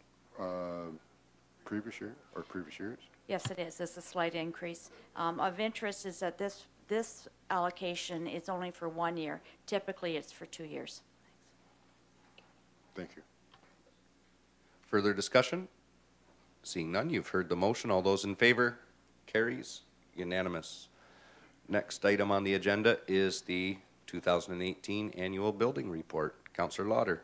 Speaker 10: previous year or previous years?
Speaker 14: Yes, it is. It's a slight increase. Of interest is that this allocation is only for 1 year. Typically, it's for 2 years.
Speaker 10: Thank you.
Speaker 1: Further discussion? Seeing none, you've heard the motion. All those in favor? Carries. Unanimous. Next item on the agenda is the 2018 Annual Building Report. Councillor Lauder.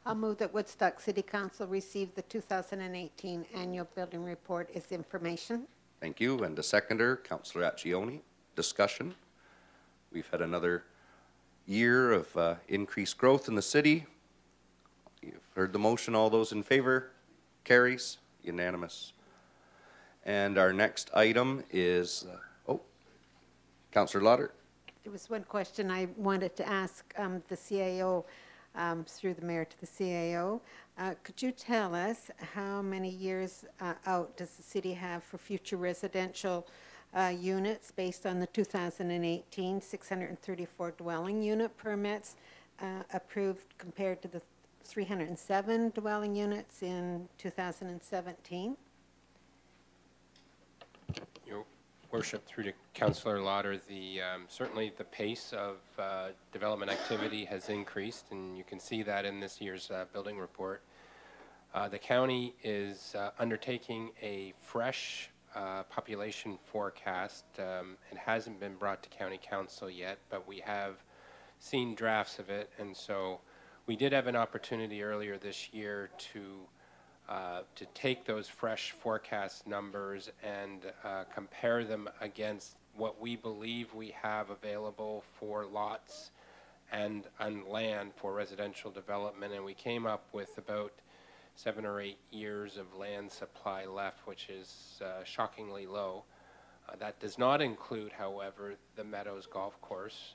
Speaker 5: I'll move that Woodstock City Council receive the 2018 Annual Building Report as information.
Speaker 1: Thank you. And the seconder, Councillor Accioni. Discussion. We've had another year of increased growth in the city. You've heard the motion. All those in favor? Carries. Unanimous. And our next item is, Councillor Lauder.
Speaker 5: There was one question I wanted to ask the CAO, through the mayor to the CAO. Could you tell us how many years out does the city have for future residential units based on the 2018 634 dwelling unit permits approved compared to the 307 dwelling units in 2017?
Speaker 15: Your Worship, through to Councillor Lauder, certainly the pace of development activity has increased, and you can see that in this year's building report. The county is undertaking a fresh population forecast. It hasn't been brought to County Council yet, but we have seen drafts of it, and so we did have an opportunity earlier this year to take those fresh forecast numbers and compare them against what we believe we have available for lots and on land for residential development, and we came up with about 7 or 8 years of land supply left, which is shockingly low. That does not include, however, the Meadows Golf Course,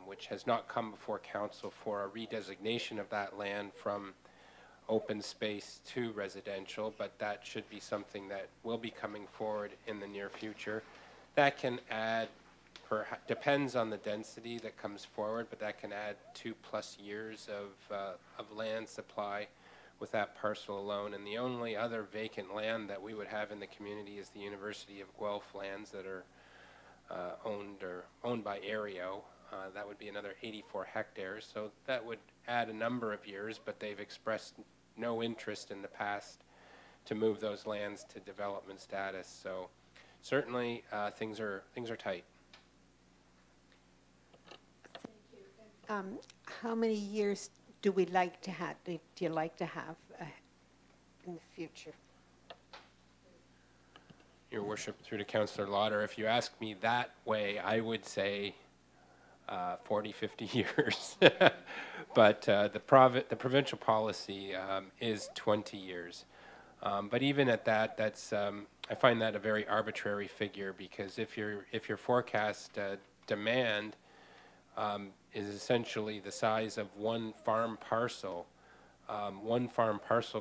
Speaker 15: which has not come before council for a redesignation of that land from open space to residential, but that should be something that will be coming forward in the near future. That can add, depends on the density that comes forward, but that can add 2+ years of land supply with that parcel alone. And the only other vacant land that we would have in the community is the University of Guelph lands that are owned by Aereo. That would be another 84 hectares. So that would add a number of years, but they've expressed no interest in the past to move those lands to development status. So certainly things are tight.
Speaker 5: How many years do we like to have, do you like to have in the future?
Speaker 15: Your Worship, through to Councillor Lauder, if you ask me that way, I would say 40, 50 years. But the provincial policy is 20 years. But even at that, that's I find that a very arbitrary figure, because if your forecast demand is essentially the size of one farm parcel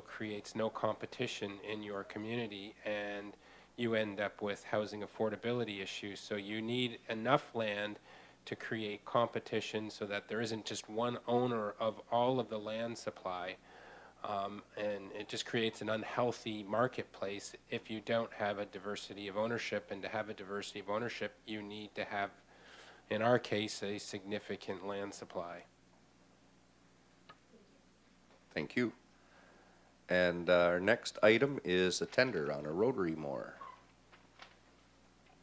Speaker 15: creates no competition in your community, and you end up with housing affordability issues. So you need enough land to create competition so that there isn't just one owner of all of the land supply. And it just creates an unhealthy marketplace if you don't have a diversity of ownership. And to have a diversity of ownership, you need to have, in our case, a significant land supply.
Speaker 1: Thank you. And our next item is a tender on a rotary mower.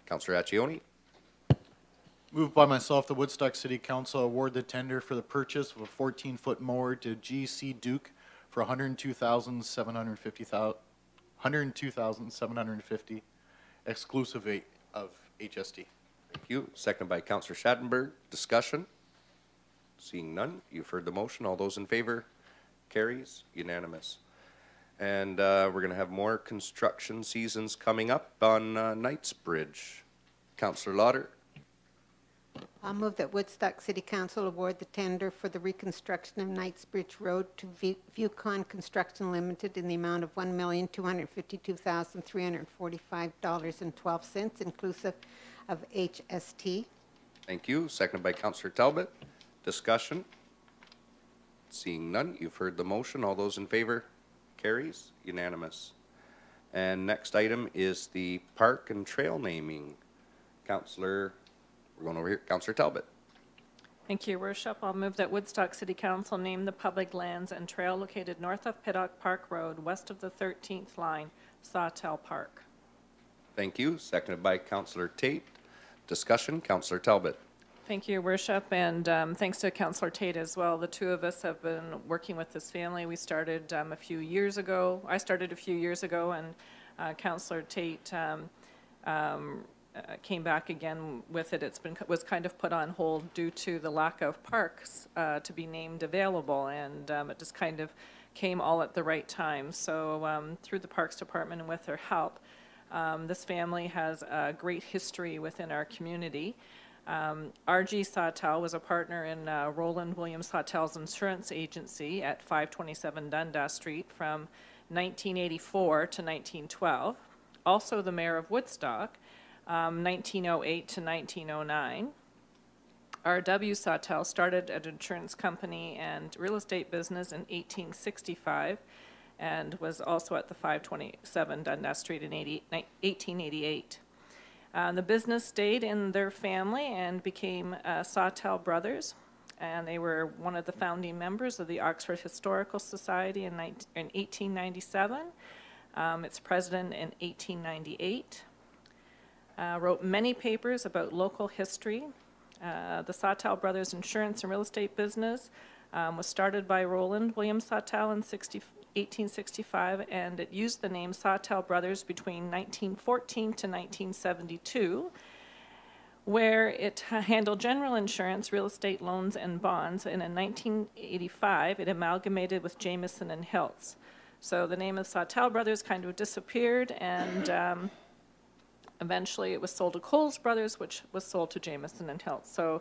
Speaker 1: Councillor Accioni.
Speaker 6: Moved by myself, the Woodstock City Council award the tender for the purchase of a 14-foot mower to GC Duke for $102,750, exclusive of HST.
Speaker 1: Thank you. Seconded by Councillor Schattenberg. Discussion? Seeing none, you've heard the motion. All those in favor? Carries. Unanimous. And we're going to have more construction seasons coming up on Knightsbridge. Councillor Lauder.
Speaker 5: I'll move that Woodstock City Council award the tender for the reconstruction of Knightsbridge Road to Viewcon Construction Limited in the amount of $1,252,345.12, inclusive of HST.
Speaker 1: Thank you. Seconded by Councillor Talbot. Discussion? Seeing none, you've heard the motion. All those in favor? Carries. Unanimous. And next item is the park and trail naming. We're going over here. Councillor Talbot.
Speaker 13: Thank you, Your Worship. I'll move that Woodstock City Council name the public lands and trail located north of Piddock Park Road, west of the 13th line, Sawtell Park.
Speaker 1: Thank you. Seconded by Councillor Tate. Discussion? Councillor Talbot.
Speaker 13: Thank you, Your Worship, and thanks to Councillor Tate as well. The two of us have been working with this family. We started a few years ago. I started a few years ago, and Councillor Tate came back again with it. It was kind of put on hold due to the lack of parks to be named available, and it just kind of came all at the right time. So through the Parks Department and with their help, this family has a great history within our community. R.G. Sawtell was a partner in Roland William Sawtell's insurance agency at 527 Dundas Street from 1984 to 1912. Also the mayor of Woodstock, 1908 to 1909. R.W. Sawtell started an insurance company and real estate business in 1865 and was also at the 527 Dundas Street in 1888. The business stayed in their family and became Sawtell Brothers, and they were one of the founding members of the Oxford Historical Society in 1897. Its president in 1898. Wrote many papers about local history. The Sawtell Brothers Insurance and Real Estate business was started by Roland William Sawtell in 1865, and it used the name Sawtell Brothers between 1914 to 1972, where it handled general insurance, real estate loans, and bonds. And in 1985, it amalgamated with Jamieson and Hiltz. So the name of Sawtell Brothers kind of disappeared, and eventually it was sold to Coles Brothers, which was sold to Jamieson and Hiltz. So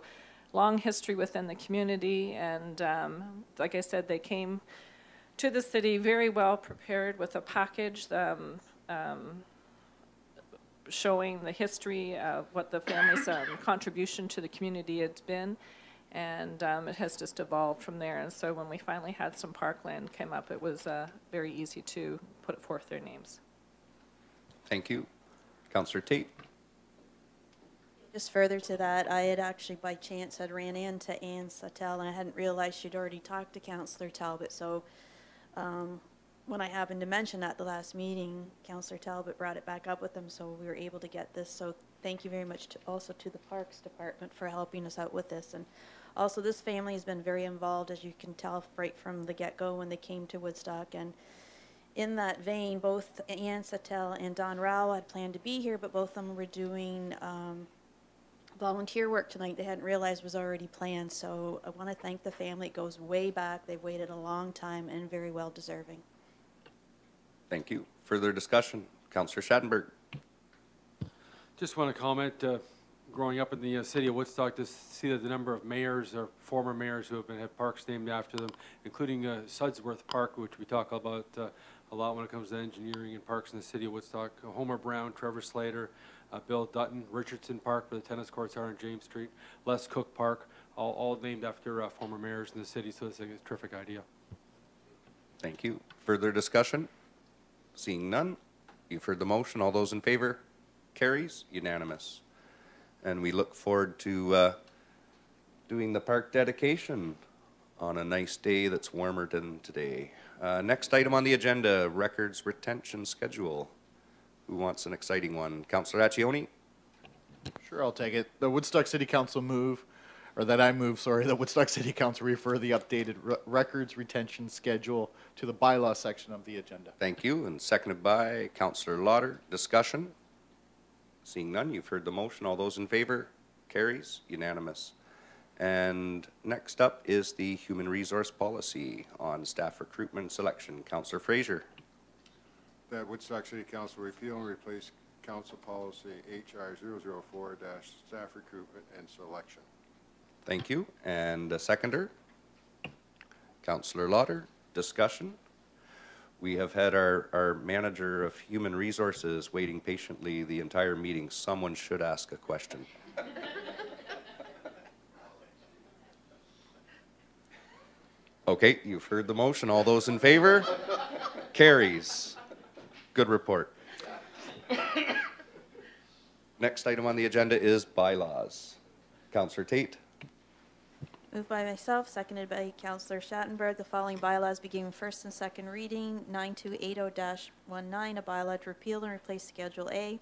Speaker 13: long history within the community, and like I said, they came to the city very well prepared with a package showing the history of what the family's contribution to the community has been, and it has just evolved from there. And so when we finally had some parkland come up, it was very easy to put forth their names.
Speaker 1: Thank you. Councillor Tate.
Speaker 2: Just further to that, I had actually by chance had ran into Ann Sattel, and I hadn't realized she'd already talked to Councillor Talbot, so when I happened to mention at the last meeting, Councillor Talbot brought it back up with him, so we were able to get this. So thank you very much also to the Parks Department for helping us out with this. And also, this family has been very involved, as you can tell right from the get-go when they came to Woodstock. And in that vein, both Ann Sattel and Don Rao had planned to be here, but both of them were doing volunteer work tonight they hadn't realized was already planned. So I want to thank the family. It goes way back. They've waited a long time and very well deserving.
Speaker 1: Thank you. Further discussion? Councillor Schattenberg.
Speaker 9: Just want to comment, growing up in the city of Woodstock, to see that the number of mayors or former mayors who have had parks named after them, including Sudsworth Park, which we talk about a lot when it comes to engineering and parks in the city of Woodstock. Homer Brown, Trevor Slater, Bill Dutton, Richardson Park, where the tennis courts are on James Street, Les Cook Park, all named after former mayors in the city, so it's a terrific idea.
Speaker 1: Thank you. Further discussion? Seeing none, you've heard the motion. All those in favor? Carries. Unanimous. And we look forward to doing the park dedication on a nice day that's warmer than today. Next item on the agenda, records retention schedule. Who wants an exciting one? Councillor Accioni?
Speaker 6: Sure, I'll take it. The Woodstock City Council the Woodstock City Council refer the updated records retention schedule to the bylaw section of the agenda.
Speaker 1: Thank you. And seconded by Councillor Lauder. Discussion? Seeing none, you've heard the motion. All those in favor? Carries. Unanimous. And next up is the Human Resource Policy on staff recruitment and selection. Councillor Fraser.
Speaker 10: That Woodstock City Council repeal and replace Council Policy HR 004 - staff recruitment and selection.
Speaker 1: Thank you. And a seconder? Councillor Lauder. Discussion? We have had our manager of human resources waiting patiently the entire meeting. Someone should ask a question. Okay, you've heard the motion. All those in favor? Carries. Good report. Next item on the agenda is bylaws. Councillor Tate.
Speaker 2: Moved by myself, seconded by Councillor Schattenberg. The following bylaws begin first and second reading. 9280-19, a bylaw to repeal and replace Schedule A.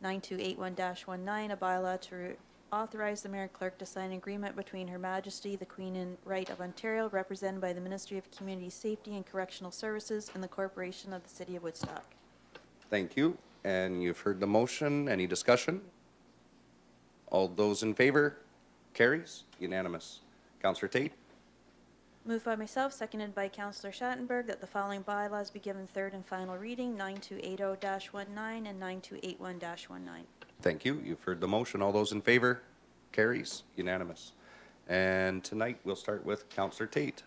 Speaker 2: 9281-19, a bylaw to authorize the mayor and clerk to sign an agreement between Her Majesty, the Queen and Right of Ontario, represented by the Ministry of Community Safety and Correctional Services and the Corporation of the City of Woodstock.
Speaker 1: Thank you. And you've heard the motion. Any discussion? All those in favor? Carries. Unanimous. Councillor Tate.
Speaker 2: Moved by myself, seconded by Councillor Schattenberg, that the following bylaws be given third and final reading. 9280-19 and 9281-19.
Speaker 1: Thank you. You've heard the motion. All those in favor? Carries. Unanimous. And tonight we'll start with Councillor Tate.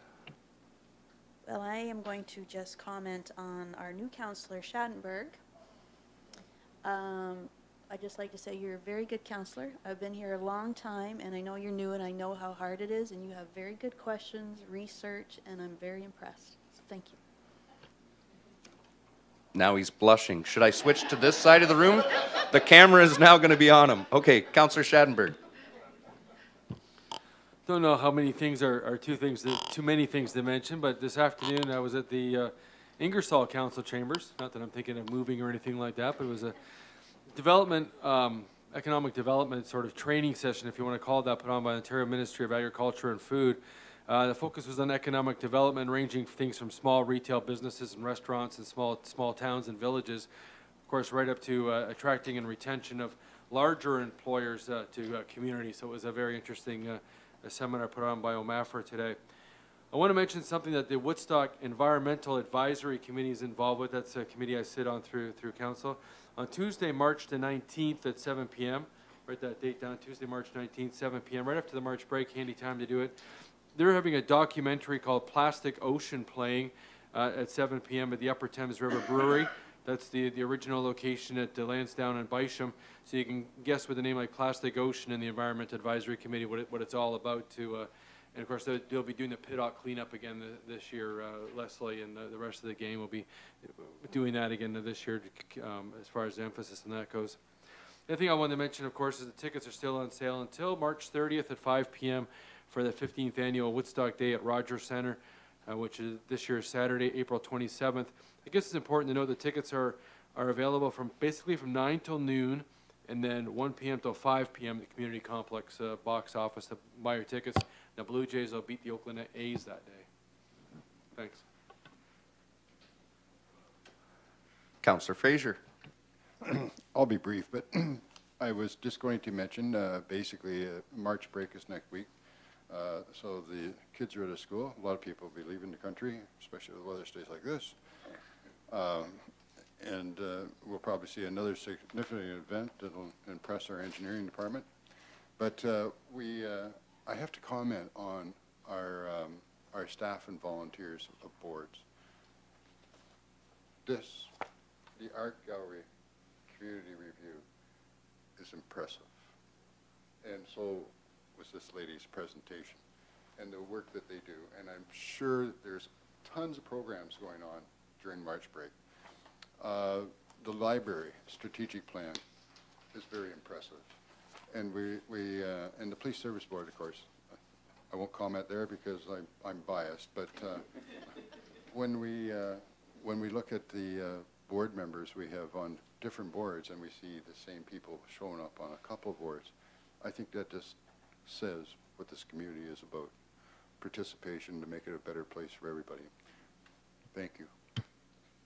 Speaker 2: Well, I am going to just comment on our new Councillor Schattenberg. I'd just like to say you're a very good councillor. I've been here a long time, and I know you're new, and I know how hard it is, and you have very good questions, research, and I'm very impressed. So thank you.
Speaker 1: Now he's blushing. Should I switch to this side of the room? The camera is now going to be on him. Okay, Councillor Schattenberg.
Speaker 9: Don't know how many things are too many things to mention, but this afternoon I was at the Ingersoll Council Chambers. Not that I'm thinking of moving or anything like that, but it was a economic development sort of training session, if you want to call it that, put on by the Ontario Ministry of Agriculture and Food. The focus was on economic development, ranging things from small retail businesses and restaurants in small towns and villages, of course, right up to attracting and retention of larger employers to communities. So it was a very interesting seminar put on by OMAFRA today. I want to mention something that the Woodstock Environmental Advisory Committee is involved with. That's a committee I sit on through council. On Tuesday, March the 19th at 7 p.m., write that date down, Tuesday, March 19th, 7 p.m., right after the March break, handy time to do it. They're having a documentary called Plastic Ocean playing at 7 p.m. at the Upper Thames River Brewery. That's the original location at Lansdowne and Bisham. So you can guess with a name like Plastic Ocean and the Environment Advisory Committee what it's all about. And of course, they'll be doing the pit-out cleanup again this year. Leslie and the rest of the game will be doing that again this year as far as the emphasis on that goes. The other thing I wanted to mention, of course, is the tickets are still on sale until March 30th at 5 p.m. for the 15th annual Woodstock Day at Rogers Centre, which is this year Saturday, April 27th. I guess it's important to note the tickets are available from basically from 9 till noon, and then 1 p.m. till 5 p.m. at the community complex box office to buy your tickets. The Blue Jays will beat the Oakland A's that day. Thanks.
Speaker 1: Councillor Fraser.
Speaker 10: I'll be brief, but I was just going to mention, basically, March break is next week. So the kids are out of school. A lot of people will be leaving the country, especially if the weather stays like this. And we'll probably see another significant event that will impress our engineering department. But I have to comment on our staff and volunteers of boards. The art gallery community review is impressive, and so was this lady's presentation and the work that they do. And I'm sure there's tons of programs going on during March break. The library strategic plan is very impressive, and and the police service board, of course. I won't comment there because I'm biased, but when we look at the board members we have on different boards and we see the same people showing up on a couple of boards, I think that just says what this community is about, participation to make it a better place for everybody. Thank you.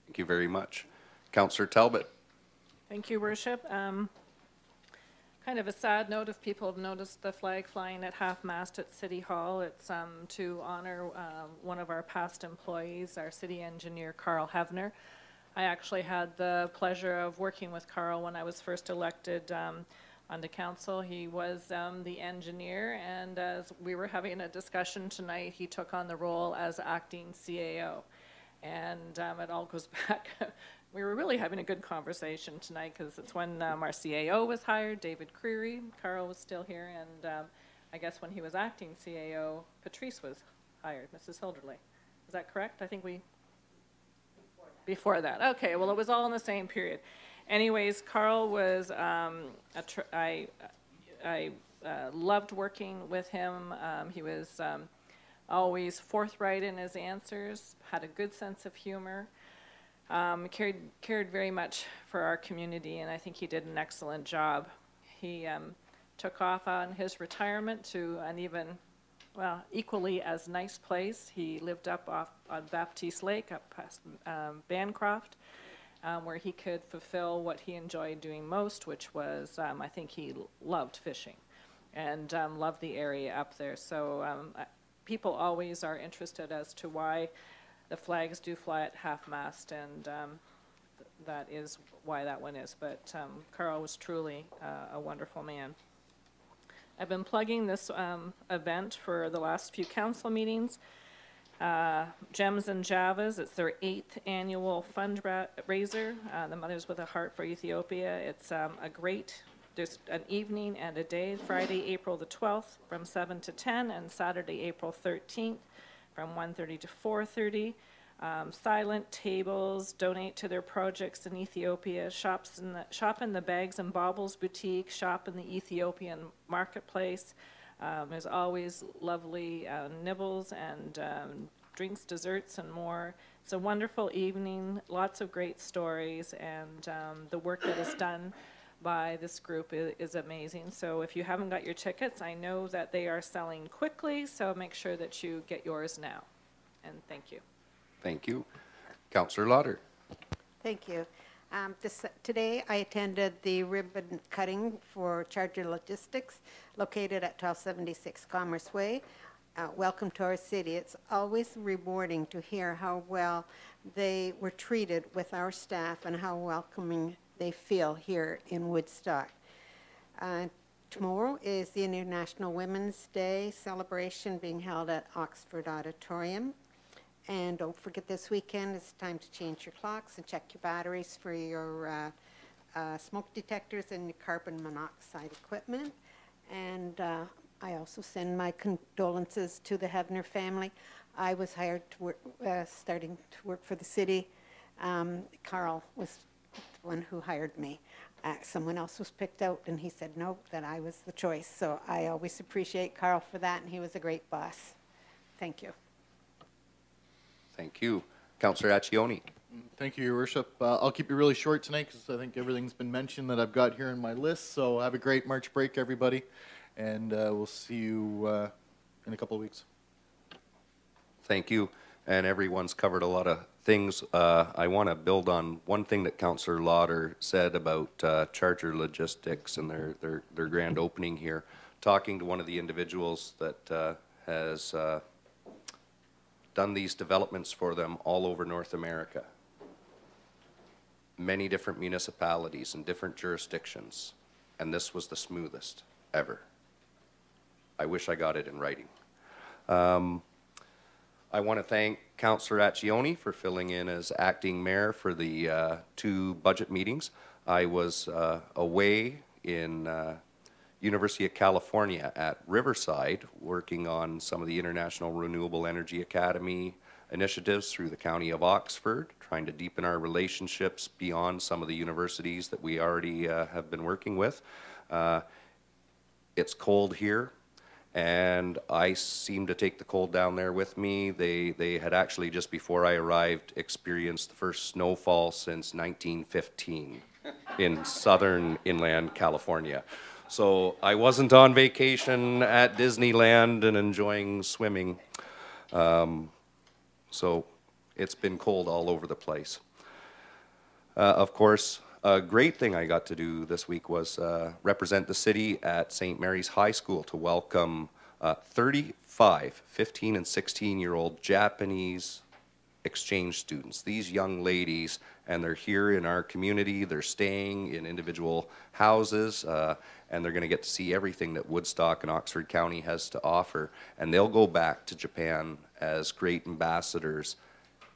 Speaker 1: Thank you very much. Councillor Talbot.
Speaker 13: Thank you, Worship. Kind of a sad note if people have noticed the flag flying at half-mast at City Hall. It's to honor one of our past employees, our city engineer, Carl Hevner. I actually had the pleasure of working with Carl when I was first elected onto council. He was the engineer, and as we were having a discussion tonight, he took on the role as acting CAO. And it all goes back. We were really having a good conversation tonight because it's when our CAO was hired, David Creary. Carl was still here, and I guess when he was acting CAO, Patrice was hired, Mrs. Hilderley. Is that correct? I think we... Before that. Okay, well, it was all in the same period. Anyways, Carl was, I loved working with him. He was always forthright in his answers, had a good sense of humor, cared very much for our community, and I think he did an excellent job. He took off on his retirement to an even, well, equally as nice place. He lived up off on Baptiste Lake, up past Bancroft, where he could fulfill what he enjoyed doing most, which was, I think he loved fishing and loved the area up there. So people always are interested as to why the flags do fly at half-mast, and that is why that one is. But Carl was truly a wonderful man. I've been plugging this event for the last few council meetings. Gems and Javas, it's their 8th annual fundraiser, the Mothers with a Heart for Ethiopia. It's a great, there's an evening and a day, Friday, April the 12th from 7 to 10, and Saturday, April 13th from 1:30 to 4:30. Silent tables, donate to their projects in Ethiopia, shop in the Bags and Baubles boutique, shop in the Ethiopian marketplace. There's always lovely nibbles and drinks, desserts, and more. It's a wonderful evening, lots of great stories, and the work that is done by this group is amazing. So if you haven't got your tickets, I know that they are selling quickly, so make sure that you get yours now. And thank you.
Speaker 1: Thank you. Councillor Lauder.
Speaker 5: Thank you. Today I attended the ribbon cutting for Charger Logistics located at 1276 Commerce Way. Welcome to our city. It's always rewarding to hear how well they were treated with our staff and how welcoming they feel here in Woodstock. Tomorrow is the International Women's Day celebration being held at Oxford Auditorium. And don't forget this weekend, it's time to change your clocks and check your batteries for your smoke detectors and your carbon monoxide equipment. And I also send my condolences to the Hevner family. I was hired to work, starting to work for the city. Carl was the one who hired me. someone else was picked out, and he said, no, that I was the choice. So I always appreciate Carl for that, and he was a great boss. Thank you.
Speaker 1: Thank you. Councillor Accioni.
Speaker 6: Thank you, Your Worship. I'll keep it really short tonight because I think everything's been mentioned that I've got here in my list. So have a great March break, everybody, and we'll see you in a couple of weeks.
Speaker 1: Thank you. And everyone's covered a lot of things. I want to build on one thing that Councillor Lauder said about Charger Logistics and their grand opening here. Talking to one of the individuals that has done these developments for them all over North America. Many different municipalities and different jurisdictions, and this was the smoothest ever. I wish I got it in writing. I want to thank Councillor Accioni for filling in as acting mayor for the 2 budget meetings. I was away in University of California at Riverside working on some of the International Renewable Energy Academy initiatives through the County of Oxford, trying to deepen our relationships beyond some of the universities that we already have been working with. It's cold here, and I seem to take the cold down there with me. They had actually, just before I arrived, experienced the first snowfall since 1915 in southern inland California. So I wasn't on vacation at Disneyland and enjoying swimming. So it's been cold all over the place. Of course, a great thing I got to do this week was represent the city at St. Mary's High School to welcome 35 15 and 16-year-old Japanese exchange students. These young ladies, and they're here in our community, they're staying in individual houses, and they're going to get to see everything that Woodstock and Oxford County has to offer. And they'll go back to Japan as great ambassadors,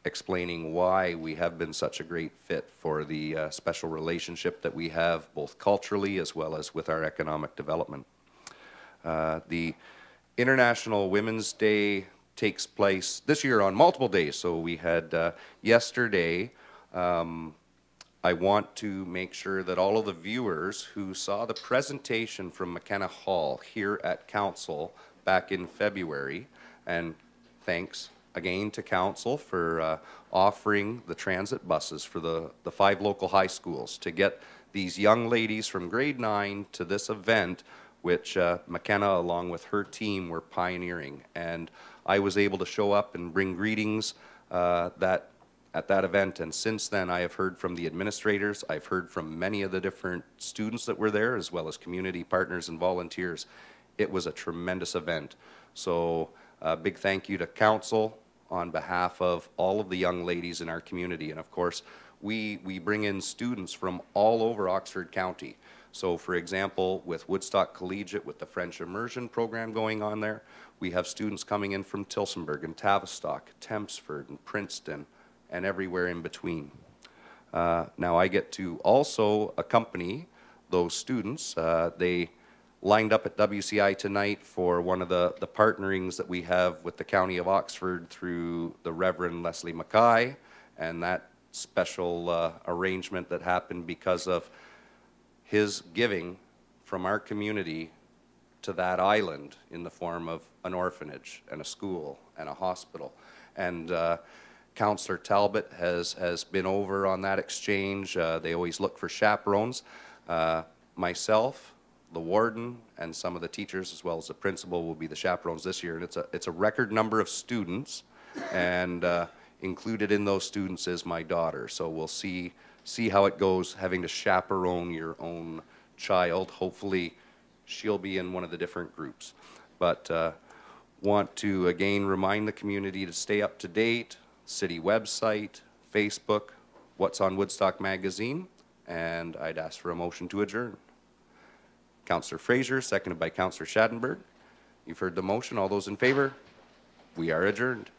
Speaker 1: explaining why we have been such a great fit for the special relationship that we have both culturally as well as with our economic development. The International Women's Day takes place this year on multiple days. So we had yesterday. I want to make sure that all of the viewers who saw the presentation from McKenna Hall here at Council back in February, and thanks again to Council for offering the transit buses for the 5 local high schools to get these young ladies from grade 9 to this event, which McKenna, along with her team, were pioneering. And I was able to show up and bring greetings at that event, and since then I have heard from the administrators, I've heard from many of the different students that were there, as well as community partners and volunteers. It was a tremendous event. So a big thank you to Council on behalf of all of the young ladies in our community. And of course, we bring in students from all over Oxford County. So for example, with Woodstock Collegiate, with the French immersion program going on there, we have students coming in from Tillsonburg and Tavistock, Tempsford and Princeton, and everywhere in between. Now I get to also accompany those students. They lined up at WCI tonight for one of the partnerings that we have with the County of Oxford through the Reverend Leslie Mackay, and that special arrangement that happened because of his giving from our community to that island in the form of an orphanage and a school and a hospital. And Councillor Talbot has been over on that exchange. They always look for chaperones. Myself, the warden, and some of the teachers, as well as the principal, will be the chaperones this year. And it's a record number of students, and included in those students is my daughter. So we'll see how it goes having to chaperone your own child. Hopefully she'll be in one of the different groups. But want to again remind the community to stay up to date. City website, Facebook, What's on Woodstock Magazine, and I'd ask for a motion to adjourn. Councillor Fraser, seconded by Councillor Schattenberg. You've heard the motion. All those in favor? We are adjourned.